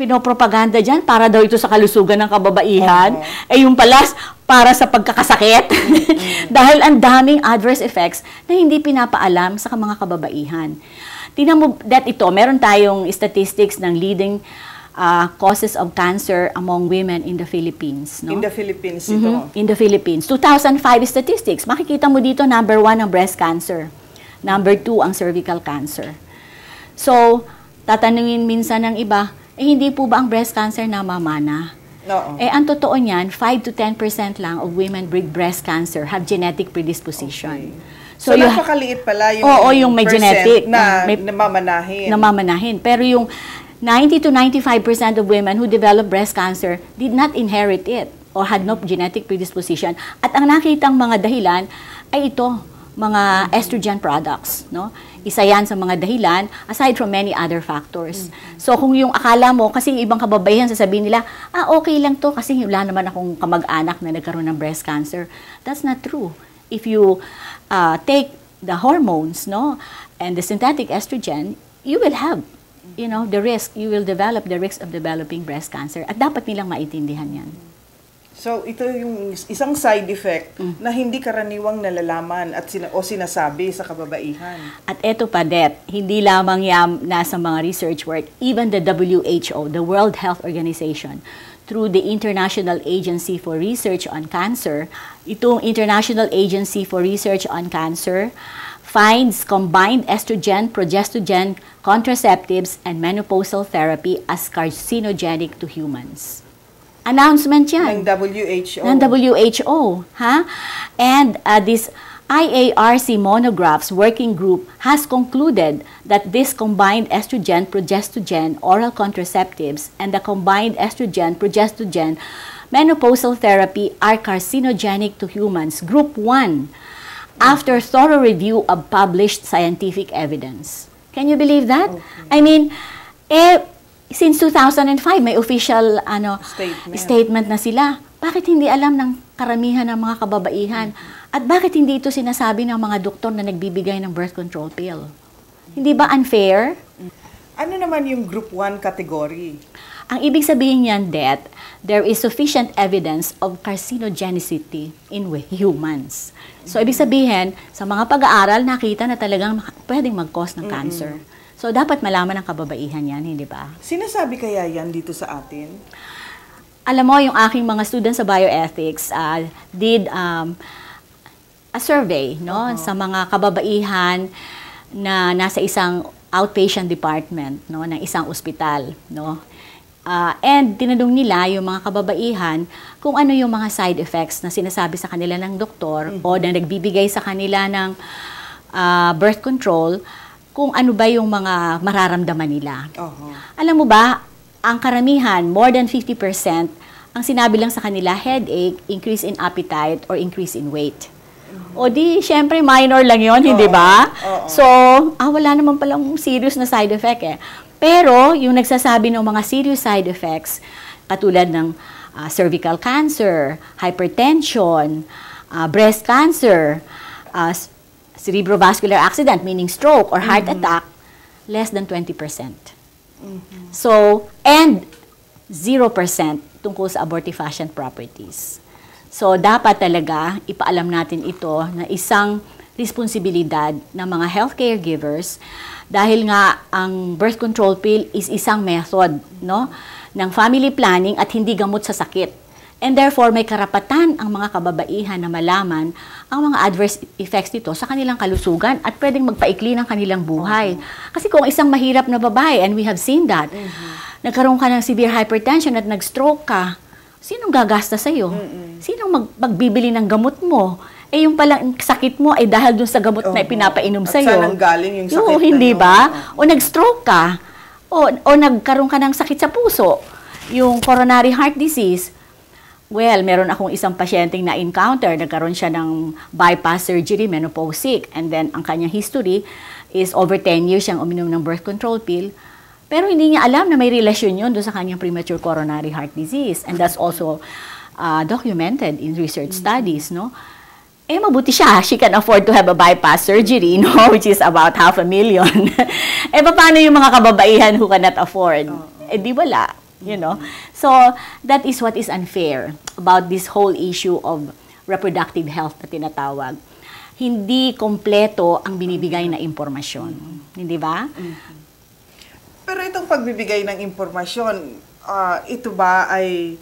pinopropaganda dyan, para daw ito sa kalusugan ng kababaihan, yung pala para sa pagkakasakit. Dahil ang daming adverse effects na hindi pinapaalam sa mga kababaihan. Tingnan mo, meron tayong statistics ng leading causes of cancer among women in the Philippines. No? In the Philippines ito? In the Philippines. 2005 statistics. Makikita mo dito, number 1 ang breast cancer. Number 2 ang cervical cancer. So, tatanungin minsan ng iba, hindi po ba ang breast cancer namamana? No. Ang totoo niyan, 5 to 10% lang of women with breast cancer have genetic predisposition. Okay. So napakaliit pala yung may percent genetic na namamanahin. Namamanahin. Pero yung 90 to 95% of women who develop breast cancer did not inherit it or had no genetic predisposition. At ang nakitang mga dahilan ay ito, mga estrogen products. No? Isa yan sa mga dahilan aside from many other factors. So kung yung akala mo, kasi yung ibang kababaihan sasabihin nila, okay lang to kasi wala naman akong kamag-anak na nagkaroon ng breast cancer. That's not true. If you take the hormones and the synthetic estrogen, you will have the risk, you will develop the risk of developing breast cancer. At dapat nilang maintindihan yan. So, ito yung isang side effect na hindi karaniwang nalalaman at sinasabi sa kababaihan. At eto pa, Det, hindi lamang yan nasa mga research work, even the WHO, the World Health Organization, through the International Agency for Research on Cancer, itong International Agency for Research on Cancer finds combined estrogen, progestogen, contraceptives, and menopausal therapy as carcinogenic to humans. Announcement yan. Ng WHO. Ng WHO. And this IARC Monographs Working Group has concluded that this combined estrogen, progestogen, oral contraceptives, and the combined estrogen, progestogen, menopausal therapy are carcinogenic to humans. Group 1, after thorough review of published scientific evidence. Can you believe that? Okay. I mean, since 2005, may official statement na sila. Bakit hindi alam ng karamihan ng mga kababaihan? At bakit hindi ito sinasabi ng mga doktor na nagbibigay ng birth control pill? Hindi ba unfair? Ano naman yung group 1 category? Ang ibig sabihin niyan, that there is sufficient evidence of carcinogenicity in humans. So, ibig sabihin, sa mga pag-aaral, nakita na talagang pwedeng mag-cause ng cancer. So, dapat malaman ng kababaihan yan, hindi ba? Sinasabi kaya yan dito sa atin? Alam mo, yung aking mga students sa bioethics did a survey no, sa mga kababaihan na nasa isang outpatient department no, ng isang ospital. No? And tinanong nila yung mga kababaihan kung ano yung mga side effects na sinasabi sa kanila ng doktor o na nagbibigay sa kanila ng birth control, kung ano ba yung mga mararamdaman nila. Alam mo ba, ang karamihan, more than 50%, ang sinabi lang sa kanila, headache, increase in appetite, or increase in weight. O di, syempre, minor lang yon, hindi ba? So, wala naman palang serious na side effect eh. Pero, yung nagsasabi ng mga serious side effects, katulad ng cervical cancer, hypertension, breast cancer, cerebrovascular accident, meaning stroke or heart attack, less than 20%. So, and 0% tungkol sa abortifacient properties. So, dapat talaga ipaalam natin ito na isang responsibilidad ng mga healthcare givers dahil nga ang birth control pill is isang method no, ng family planning at hindi gamot sa sakit. And therefore, may karapatan ang mga kababaihan na malaman ang mga adverse effects nito sa kanilang kalusugan at pwedeng magpaikli ng kanilang buhay. Kasi kung isang mahirap na babae, and we have seen that, nagkaroon ka ng severe hypertension at nag-stroke ka, sinong gagasta sa'yo? Sinong magbibili ng gamot mo? Eh, yung palang sakit mo ay dahil dun sa gamot na ipinapainom sa'yo. At saan galing yung sakit hindi ba? O nag-stroke ka, o nagkaroon ka ng sakit sa puso, yung coronary heart disease. Well, meron akong isang pasyenteng na-encounter, nagkaroon siya ng bypass surgery, menopausic, and then ang kanyang history is over 10 years siyang uminom ng birth control pill. Pero hindi niya alam na may relasyon yun doon sa kanyang premature coronary heart disease. And that's also documented in research studies, no? Eh, mabuti siya. She can afford to have a bypass surgery, no? Which is about $500,000. Eh, paano yung mga kababaihan who cannot afford? Eh, di wala. You know? So, that is what is unfair about this whole issue of reproductive health na tinatawag. Hindi kompleto ang binibigay na impormasyon. Hindi ba? Pero itong pagbibigay ng impormasyon, ito ba ay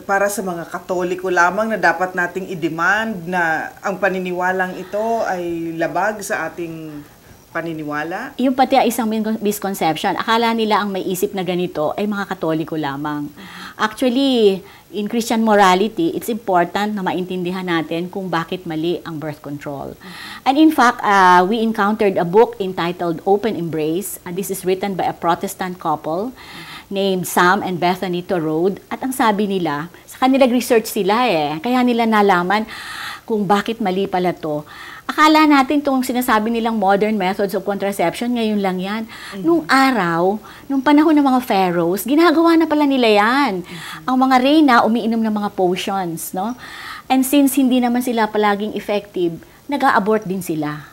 para sa mga Katoliko lamang na dapat nating i-demand na ang paniniwalang ito ay labag sa ating paniniwala? Yung pati isang misconception. Akala nila ang may isip na ganito ay mga Katoliko lamang. Actually, in Christian morality, it's important na maintindihan natin kung bakit mali ang birth control. And in fact, we encountered a book entitled Open Embrace. This is written by a Protestant couple named Sam and Bethany Torode. At ang sabi nila, sa kanila research sila kaya nila nalaman kung bakit mali pala to. Akala natin itong sinasabi nilang modern methods of contraception, ngayon lang yan. Nung araw, nung panahon ng mga pharaohs, ginagawa na pala nila yan. Ang mga reyna, umiinom ng mga potions, no? And since hindi naman sila palaging effective, nag-a-abort din sila,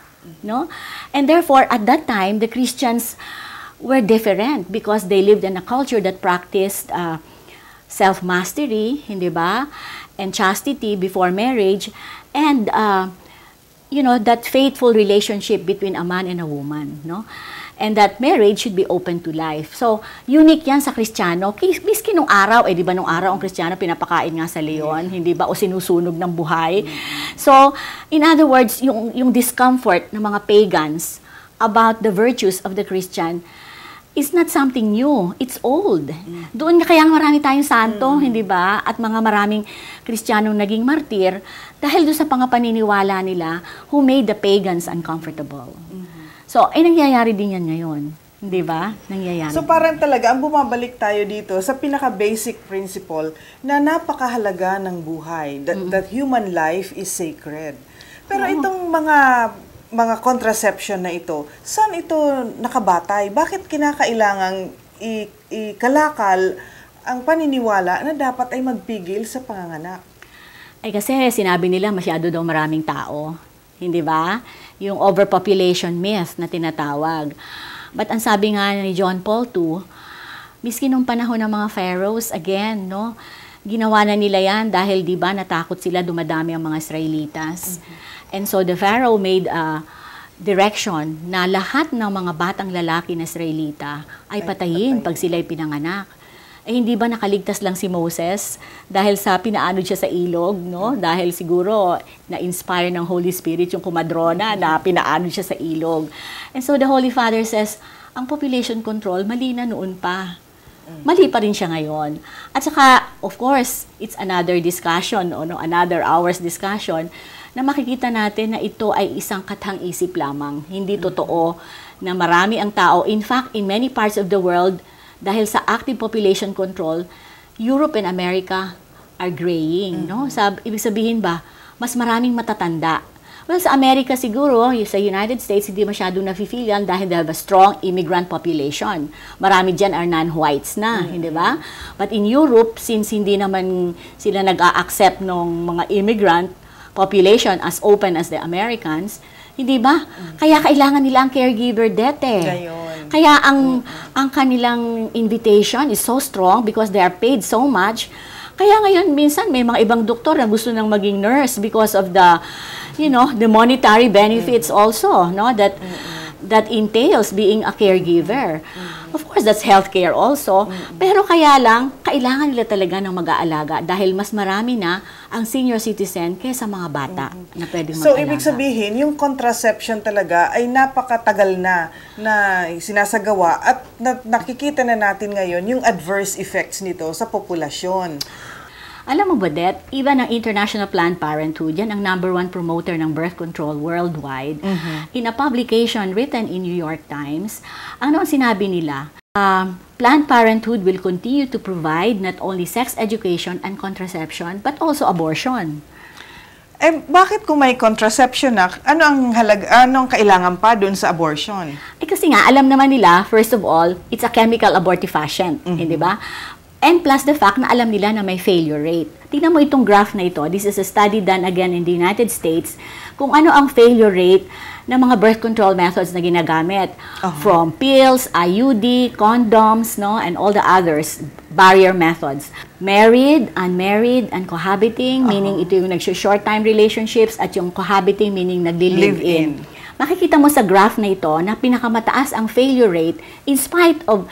no? And therefore, at that time, the Christians were different because they lived in a culture that practiced self-mastery, hindi ba? And chastity before marriage, and that faithful relationship between a man and a woman, no? And that marriage should be open to life. So, unique yan sa Kristiyano. Miski nung araw, di ba nung araw ang Kristiyano pinapakain nga sa leon, hindi ba? O sinusunog ng buhay. So, in other words, yung discomfort ng mga pagans about the virtues of the Christian is not something new. It's old. Doon kaya marami tayong santo, hindi ba? At mga maraming Kristiyanong naging martir dahil doon sa paniniwala nila who made the pagans uncomfortable. So, nangyayari din yan ngayon. Hindi ba? Nangyayari. So, parang talaga, ang bumabalik tayo dito sa pinaka-basic principle na napakahalaga ng buhay. That human life is sacred. Pero itong mga contraception na ito, saan ito nakabatay? Bakit kinakailangang ikalakal ang paniniwala na dapat ay magpigil sa panganganak? Ay kasi sinabi nila masyado daw maraming tao. Hindi ba? Yung overpopulation myth na tinatawag. But ang sabi nga ni John Paul II, Miski nung panahon ng mga pharaohs, again, no? Ginawa na nila yan dahil, di ba, natakot sila, dumadami ang mga Israelitas. And so the Pharaoh made a direction na lahat ng mga batang lalaki na Israelita ay patayin pag sila'y pinanganak. Eh, hindi ba nakaligtas lang si Moses dahil sa pinaanod siya sa ilog, no? Dahil siguro na-inspire ng Holy Spirit yung kumadrona na pinaanod siya sa ilog. And so the Holy Father says, ang population control, mali na noon pa. Mali pa rin siya ngayon. At saka, of course, it's another discussion, no? Another hour's discussion, na makikita natin na ito ay isang kathang-isip lamang. Hindi totoo na marami ang tao. In fact, in many parts of the world, dahil sa active population control, Europe and America are graying. No? Ibig sabihin ba, mas maraming matatanda. Well, sa Amerika siguro, sa United States, hindi masyadong nafe-feel yan dahil they have a strong immigrant population. Marami dyan are non-whites na, hindi ba? But in Europe, since hindi naman sila nag-a-accept ng mga immigrant population as open as the Americans, hindi ba? Kaya kailangan nila ang caregiver debt eh. Kaya ang kanilang invitation is so strong because they are paid so much. Kaya ngayon, minsan may mga ibang doktor na gusto nang maging nurse because of the, the monetary benefits also, no? That entails being a caregiver. Of course, that's healthcare also. Pero kaya lang, kailangan nila talaga ng mag-aalaga dahil mas marami na ang senior citizen kaysa mga bata na pwedeng mag-alaga. So, ibig sabihin, yung contraception talaga ay napakatagal na sinasagawa at nakikita na natin ngayon yung adverse effects nito sa populasyon. Alam mo ba, Det, even ang International Planned Parenthood, yan ang #1 promoter ng birth control worldwide. In a publication written in New York Times, ano ang sinabi nila? Planned Parenthood will continue to provide not only sex education and contraception, but also abortion. Eh, bakit kung may contraception na, anong kailangan pa dun sa abortion? Eh kasi nga, alam naman nila, first of all, it's a chemical abortifacient, hindi ba? And plus the fact na alam nila na may failure rate. Tingnan mo itong graph na ito. This is a study done again in the United States kung ano ang failure rate ng mga birth control methods na ginagamit. From pills, IUD, condoms, no, and all the others, barrier methods. Married, unmarried, and cohabiting, meaning ito yung short time relationships, at yung cohabiting, meaning nagli-live-in. Makikita mo sa graph na ito na pinakamataas ang failure rate in spite of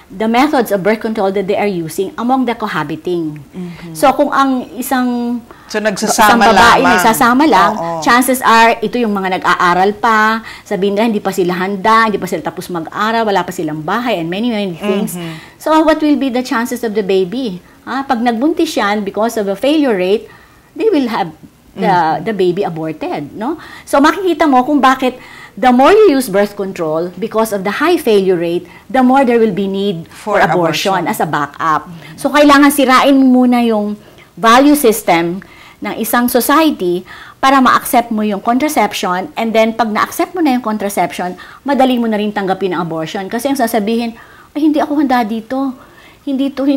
the methods of birth control that they are using among the cohabiting. So, kung ang isang babae nagsasama lang, chances are, ito yung mga nag-aaral pa, sabihin nila, hindi pa sila handa, hindi pa sila tapos mag-aral, wala pa silang bahay, and many, many things. So, what will be the chances of the baby? Pag nagbuntis yan, because of a failure rate, they will have the baby aborted, no? So, makikita mo kung bakit the more you use birth control, because of the high failure rate, the more there will be need for abortion as a backup. So, kailangan sirain mo muna yung value system ng isang society para ma-accept mo yung contraception, and then pag na-accept mo na yung contraception, madali mo na rin tanggapin ang abortion. Kasi ang sasabihin, ay, hindi ako handa dito. Hindi ito,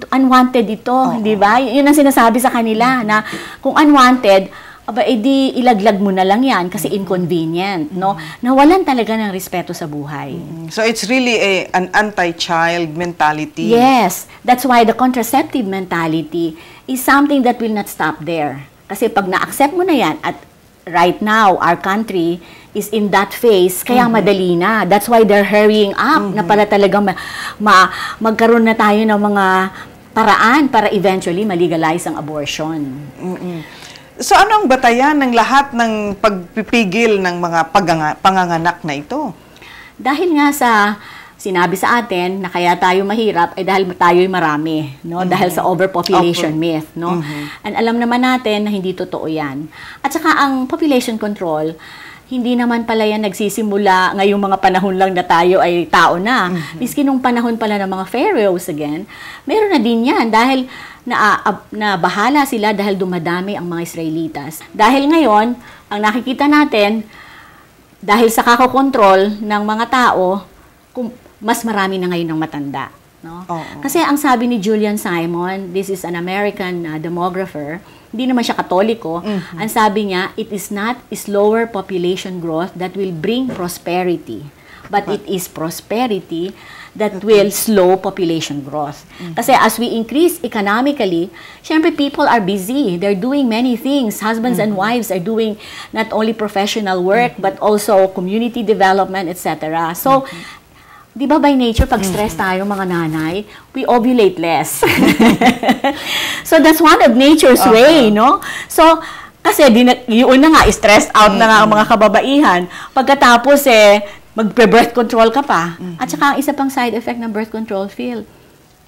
unwanted ito, di ba? Yun ang sinasabi sa kanila, na kung unwanted, edi ilaglag mo na lang yan kasi inconvenient, no? Nawalan talaga ng respeto sa buhay. So it's really an anti-child mentality. Yes, that's why the contraceptive mentality is something that will not stop there. Kasi pag na-accept mo na yan, at right now, our country is in that phase, kaya madali na. That's why they're hurrying up, na para talaga magkaroon na tayo ng mga paraan para eventually malegalize ang abortion. So ano ang batayan ng lahat ng pagpipigil ng mga panganganak na ito? Dahil nga sa sinabi sa atin na kaya tayo mahirap ay dahil tayo'y marami, no? Dahil sa overpopulation myth, no? And alam naman natin na hindi totoo 'yan. At saka ang population control, hindi naman pala yan nagsisimula ngayong mga panahon lang na tayo ay tao na. Miski nung panahon pala ng mga pharaohs again, meron na din yan dahil na bahala sila dahil dumadami ang mga Israelitas. Dahil ngayon, ang nakikita natin, dahil sa kakokontrol ng mga tao, mas marami na ngayon ng matanda. No? Kasi ang sabi ni Julian Simon, this is an American demographer, hindi naman siya Katoliko, ang sabi niya, it is not slower population growth that will bring prosperity, but it is prosperity that will slow population growth. Kasi as we increase economically, syempre people are busy. They're doing many things. Husbands and wives are doing not only professional work, but also community development, etc. So, di ba by nature, pag stress tayo mga nanay, we ovulate less. So, that's one of nature's way, no? So, kasi yun na nga, stressed out na nga ang mga kababaihan. Pagkatapos magpe-birth control ka pa. At saka ang isa pang side effect ng birth control, Phil,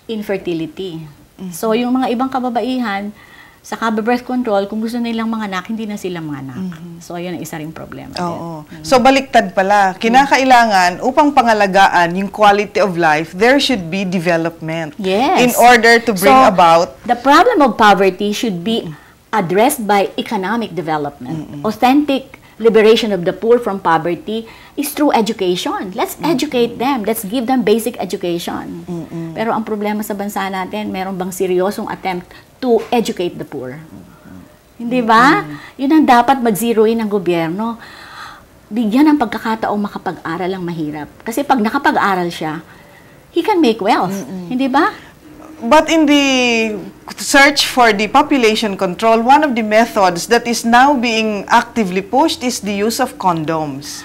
infertility. So, yung mga ibang kababaihan, sa birth control, kung gusto nilang mga anak, hindi na sila mga anak. So, yun ang isa ring problema. Oo. So, baliktad pala. Kinakailangan, upang pangalagaan yung quality of life, there should be development. Yes. In order to bring about... The problem of poverty should be addressed by economic development. Authentic liberation of the poor from poverty is through education. Let's educate them. Let's give them basic education. Pero ang problema sa bansa natin, meron bang seryosong attempt to educate the poor? Hindi ba? Yun ang dapat mag-zero in ng gobyerno. Bigyan ng pagkakataong makapag-aral ang mahirap. Kasi pag nakapag-aral siya, he can make wealth. Hindi ba? But in the search for the population control, one of the methods that is now being actively pushed is the use of condoms.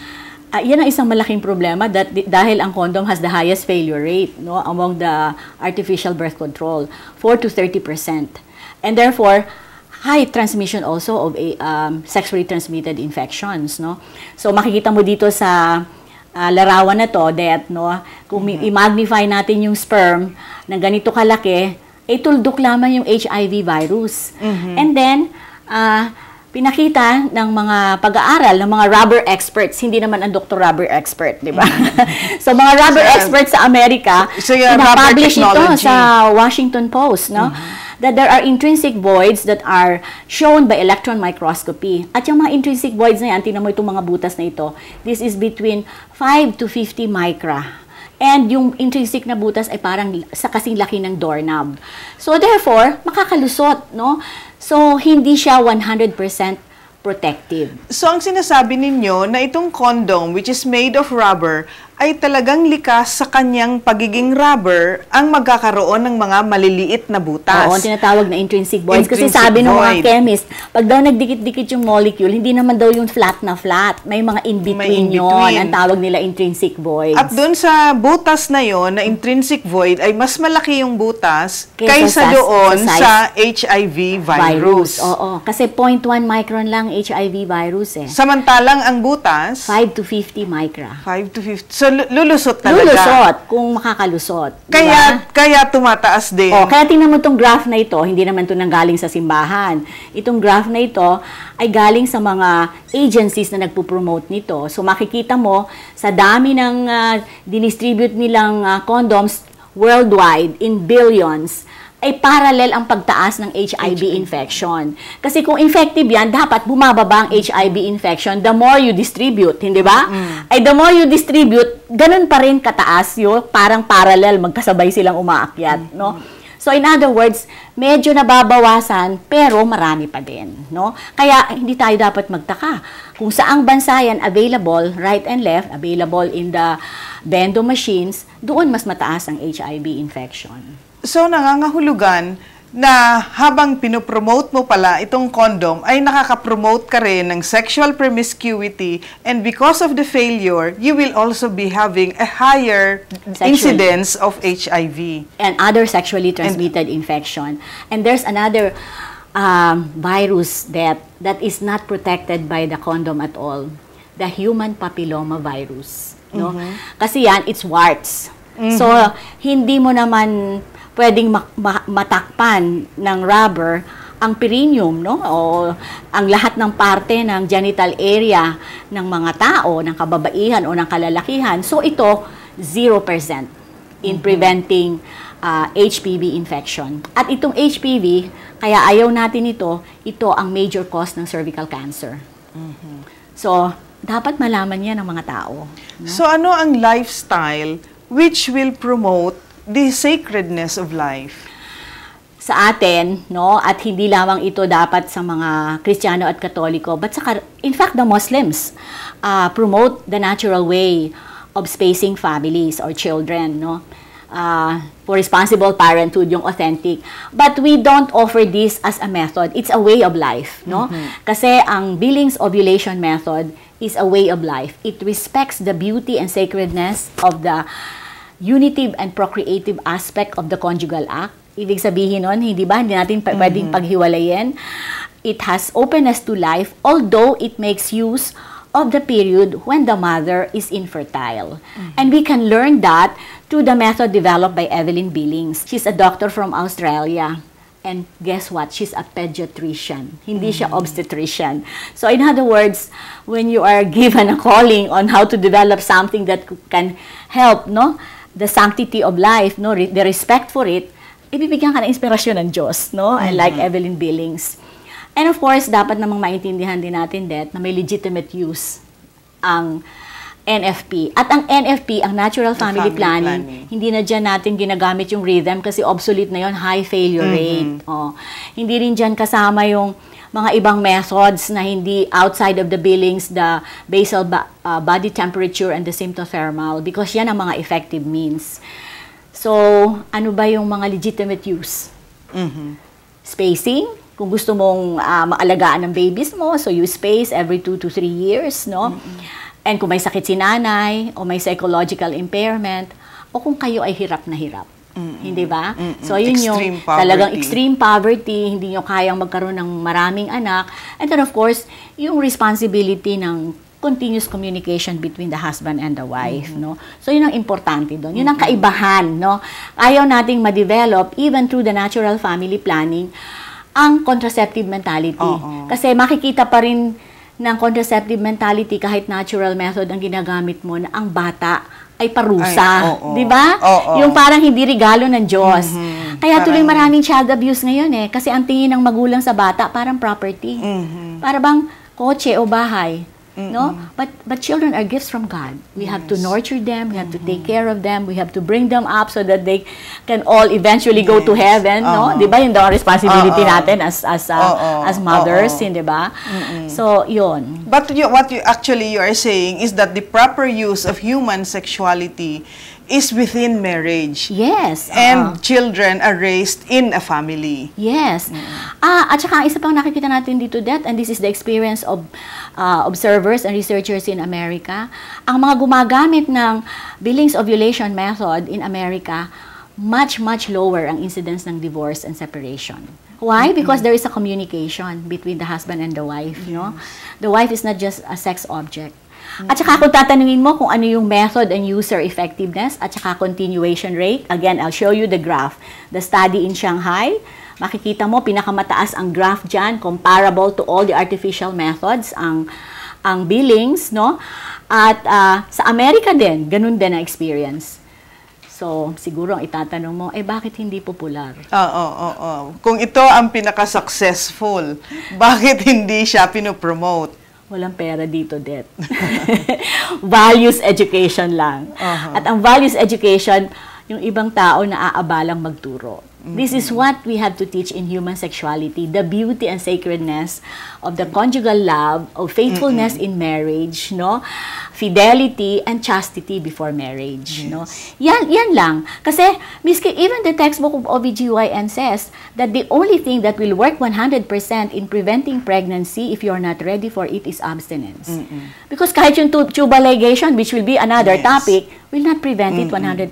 Yan ang isang malaking problema dahil ang condom has the highest failure rate, no, among the artificial birth control, 4 to 30%. And therefore, high transmission also of sexually transmitted infections, no. So makikita mo dito sa larawan na to, no, kung i-magnify natin yung sperm ng ganito kalaki, tuldok lamang yung HIV virus. And then, pinakita ng mga pag-aaral, ng mga rubber experts, hindi naman ang Dr. Rubber expert, di ba? So, mga rubber experts sa Amerika, pinapublish ito sa Washington Post, no? That there are intrinsic voids that are shown by electron microscopy. At yung mga intrinsic voids na yan, tingnan mo itong mga butas na ito, this is between 5 to 50 micra. And yung intrinsic na butas ay parang sa kasing laki ng doorknob. So therefore, makakalusot, no? So hindi siya 100% protective. So ang sinasabi ninyo na itong condom which is made of rubber ay talagang likas sa kanyang pagiging rubber ang magkakaroon ng mga maliliit na butas. Oo, tinatawag na intrinsic voids. Kasi sabi ng mga chemist, pag daw nagdikit-dikit yung molecule, hindi naman daw yung flat na flat. May mga in-between yun. Ang tawag nila intrinsic voids. At doon sa butas na yon na intrinsic void, ay mas malaki yung butas kaysa doon sa HIV virus. Oo, kasi 0.1 micron lang HIV virus eh. Samantalang ang butas, 5 to 50 micra. 5 to 50. So, lulusot talaga. Lulusot, kung makakalusot. Kaya tumataas din. Kaya tingnan mo itong graph na ito, hindi naman ito nanggaling sa simbahan. Itong graph na ito ay galing sa mga agencies na nagpo-promote nito. So makikita mo, sa dami ng dinistribute nilang condoms worldwide in billions, ay parallel ang pagtaas ng HIV infection. Kasi kung effective yan, dapat bumababa ang HIV infection the more you distribute, hindi ba? Ay the more you distribute, ganun pa rin kataas yun, parang parallel, magkasabay silang umaakyat, no? So in other words, medyo nababawasan, pero marami pa din, no? Kaya hindi tayo dapat magtaka. Kung saang bansa yan available, right and left, available in the bendo machines, doon mas mataas ang HIV infection. So, nangangahulugan na habang pinopromote mo pala itong condom, ay nakaka-promote ka rin ng sexual promiscuity, and because of the failure, you will also be having a higher incidence of HIV. And other sexually transmitted infection. And there's another virus that is not protected by the condom at all. The human papilloma virus. No? Kasi yan, it's warts. So, hindi mo naman pwedeng matakpan ng rubber ang perineum, no? O ang lahat ng parte ng genital area ng mga tao, ng kababaihan o ng kalalakihan. So ito, 0% in preventing HPV infection. At itong HPV, kaya ayaw natin ito ang major cause ng cervical cancer. So, dapat malaman yan ng mga tao. No? So ano ang lifestyle which will promote the sacredness of life? Sa atin, no, at hindi lamang ito dapat sa mga Kristiyano at Katoliko, but in fact, the Muslims promote the natural way of spacing families or children, no? For responsible parenthood, yung authentic. But we don't offer this as a method. It's a way of life, no? Kasi ang Billings ovulation method is a way of life. It respects the beauty and sacredness of the unitive and procreative aspect of the conjugal act. Ibig sabihin nun, hindi ba? Hindi natin pwedeng paghiwalayin. It has openness to life, although it makes use of the period when the mother is infertile. And we can learn that through the method developed by Evelyn Billings. She's a doctor from Australia. And guess what? She's a pediatrician. Hindi siya obstetrician. So in other words, when you are given a calling on how to develop something that can help, no, the sanctity of life, no, the respect for it, ibibigyan ka ng inspirasyon ng Diyos, no? And like Evelyn Billings. And of course, dapat namang maintindihan din natin na may legitimate use ang NFP. At ang NFP, ang Natural Family Planning, hindi na dyan natin ginagamit yung rhythm kasi obsolete na yon, high failure rate. Oh. Hindi rin dyan kasama yung mga ibang methods na hindi outside of the Billings, the basal body temperature and the symptothermal, because yan ang mga effective means. So, ano ba yung mga legitimate use? Spacing, kung gusto mong maalagaan ng babies mo, so you space every 2 to 3 years, no? And kung may sakit si nanay, o may psychological impairment, o kung kayo ay hirap na hirap. Hindi ba? So, yun yung talagang extreme poverty, hindi nyo kayang magkaroon ng maraming anak. And then, of course, yung responsibility ng continuous communication between the husband and the wife, no? So, yun ang importante doon. Yun ang kaibahan, no? Ayaw nating ma-develop, even through the natural family planning, ang contraceptive mentality. Kasi makikita pa rin ng contraceptive mentality kahit natural method ang ginagamit mo na ang bata ay parusa. Di ba? Yung parang hindi regalo ng Diyos. Kaya tuloy maraming child abuse ngayon eh. Kasi ang tingin ng magulang sa bata parang property. Para bang kotse o bahay. No? But children are gifts from God. We have to nurture them, we have to take care of them, we have to bring them up so that they can all eventually go to heaven, no? 'Di ba? Yun daw ang responsibility natin as mothers, hindi ba? So, yun. But what you are saying is that the proper use of human sexuality is within marriage. Yes. And children are raised in a family. Yes. At saka isa pang nakikita natin dito, that, and this is the experience of observers and researchers in America, ang mga gumagamit ng Billings ovulation method in America, much lower ang incidence ng divorce and separation. Why? Because there is a communication between the husband and the wife, you know? The wife is not just a sex object. At saka kung tatanungin mo kung ano yung method and user effectiveness at saka continuation rate, again, I'll show you the graph. The study in Shanghai, makikita mo, pinakamataas ang graph dyan, comparable to all the artificial methods, ang Billings, no? At sa Amerika din, ganun din ang experience. So, siguro ang itatanong mo, bakit hindi popular? Kung ito ang pinaka-successful, bakit hindi siya pinopromote? Walang pera dito, Det. Values education lang. At ang values education, yung ibang tao na aabalang magturo. This is what we have to teach in human sexuality, the beauty and sacredness of the conjugal love, of faithfulness in marriage, no? Fidelity and chastity before marriage, no? Yan lang. Kasi miski even the textbook of OBGYN says that the only thing that will work 100% in preventing pregnancy if you're not ready for it is abstinence. Because kahit yung tubal ligation, which will be another topic, will not prevent it 100%.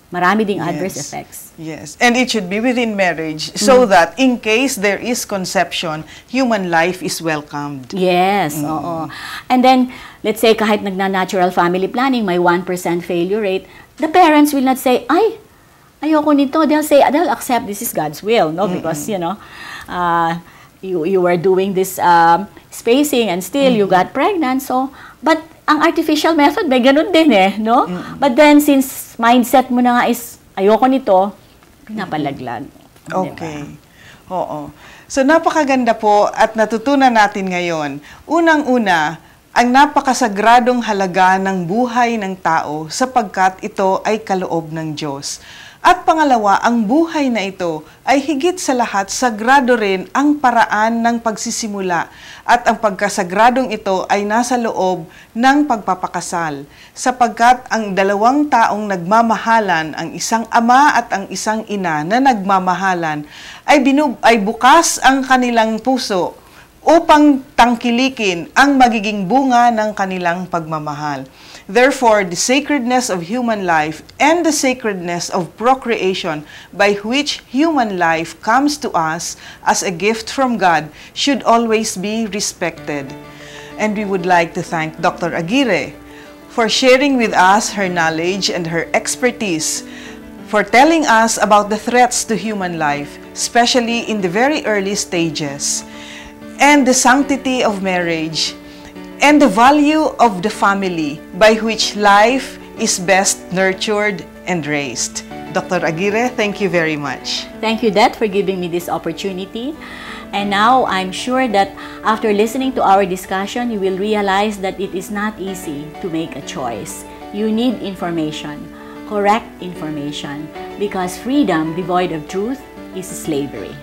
Marami ding adverse effects. Yes. And it should be within marriage so that in case there is conception, human life is welcomed. Yes, oo. And then, let's say kahit nagna-natural family planning, may 1% failure rate, the parents will not say, ay, ayoko nito. They'll say, they'll accept this is God's will, no? Because, you know, you were doing this spacing and still you got pregnant. So, but ang artificial method, may ganun din no? But then, since mindset mo na nga is, ayoko nito, pinapalaglag. Okay. Diba? Oo. So, napakaganda po at natutunan natin ngayon. Unang-una, ang napakasagradong halaga ng buhay ng tao sapagkat ito ay kaloob ng Diyos. At pangalawa, ang buhay na ito ay higit sa lahat sagrado rin ang paraan ng pagsisimula at ang pagkasagradong ito ay nasa loob ng pagpapakasal sapagkat ang dalawang taong nagmamahalan, ang isang ama at ang isang ina na nagmamahalan ay bukas ang kanilang puso upang tangkilikin ang magiging bunga ng kanilang pagmamahal. Therefore, the sacredness of human life and the sacredness of procreation by which human life comes to us as a gift from God should always be respected. And we would like to thank Dr. Aguirre for sharing with us her knowledge and her expertise, for telling us about the threats to human life, especially in the very early stages, and the sanctity of marriage, and the value of the family by which life is best nurtured and raised. Dr. Aguirre, thank you very much. Thank you, Det, for giving me this opportunity. And now, I'm sure that after listening to our discussion, you will realize that it is not easy to make a choice. You need information, correct information, because freedom devoid of truth is slavery.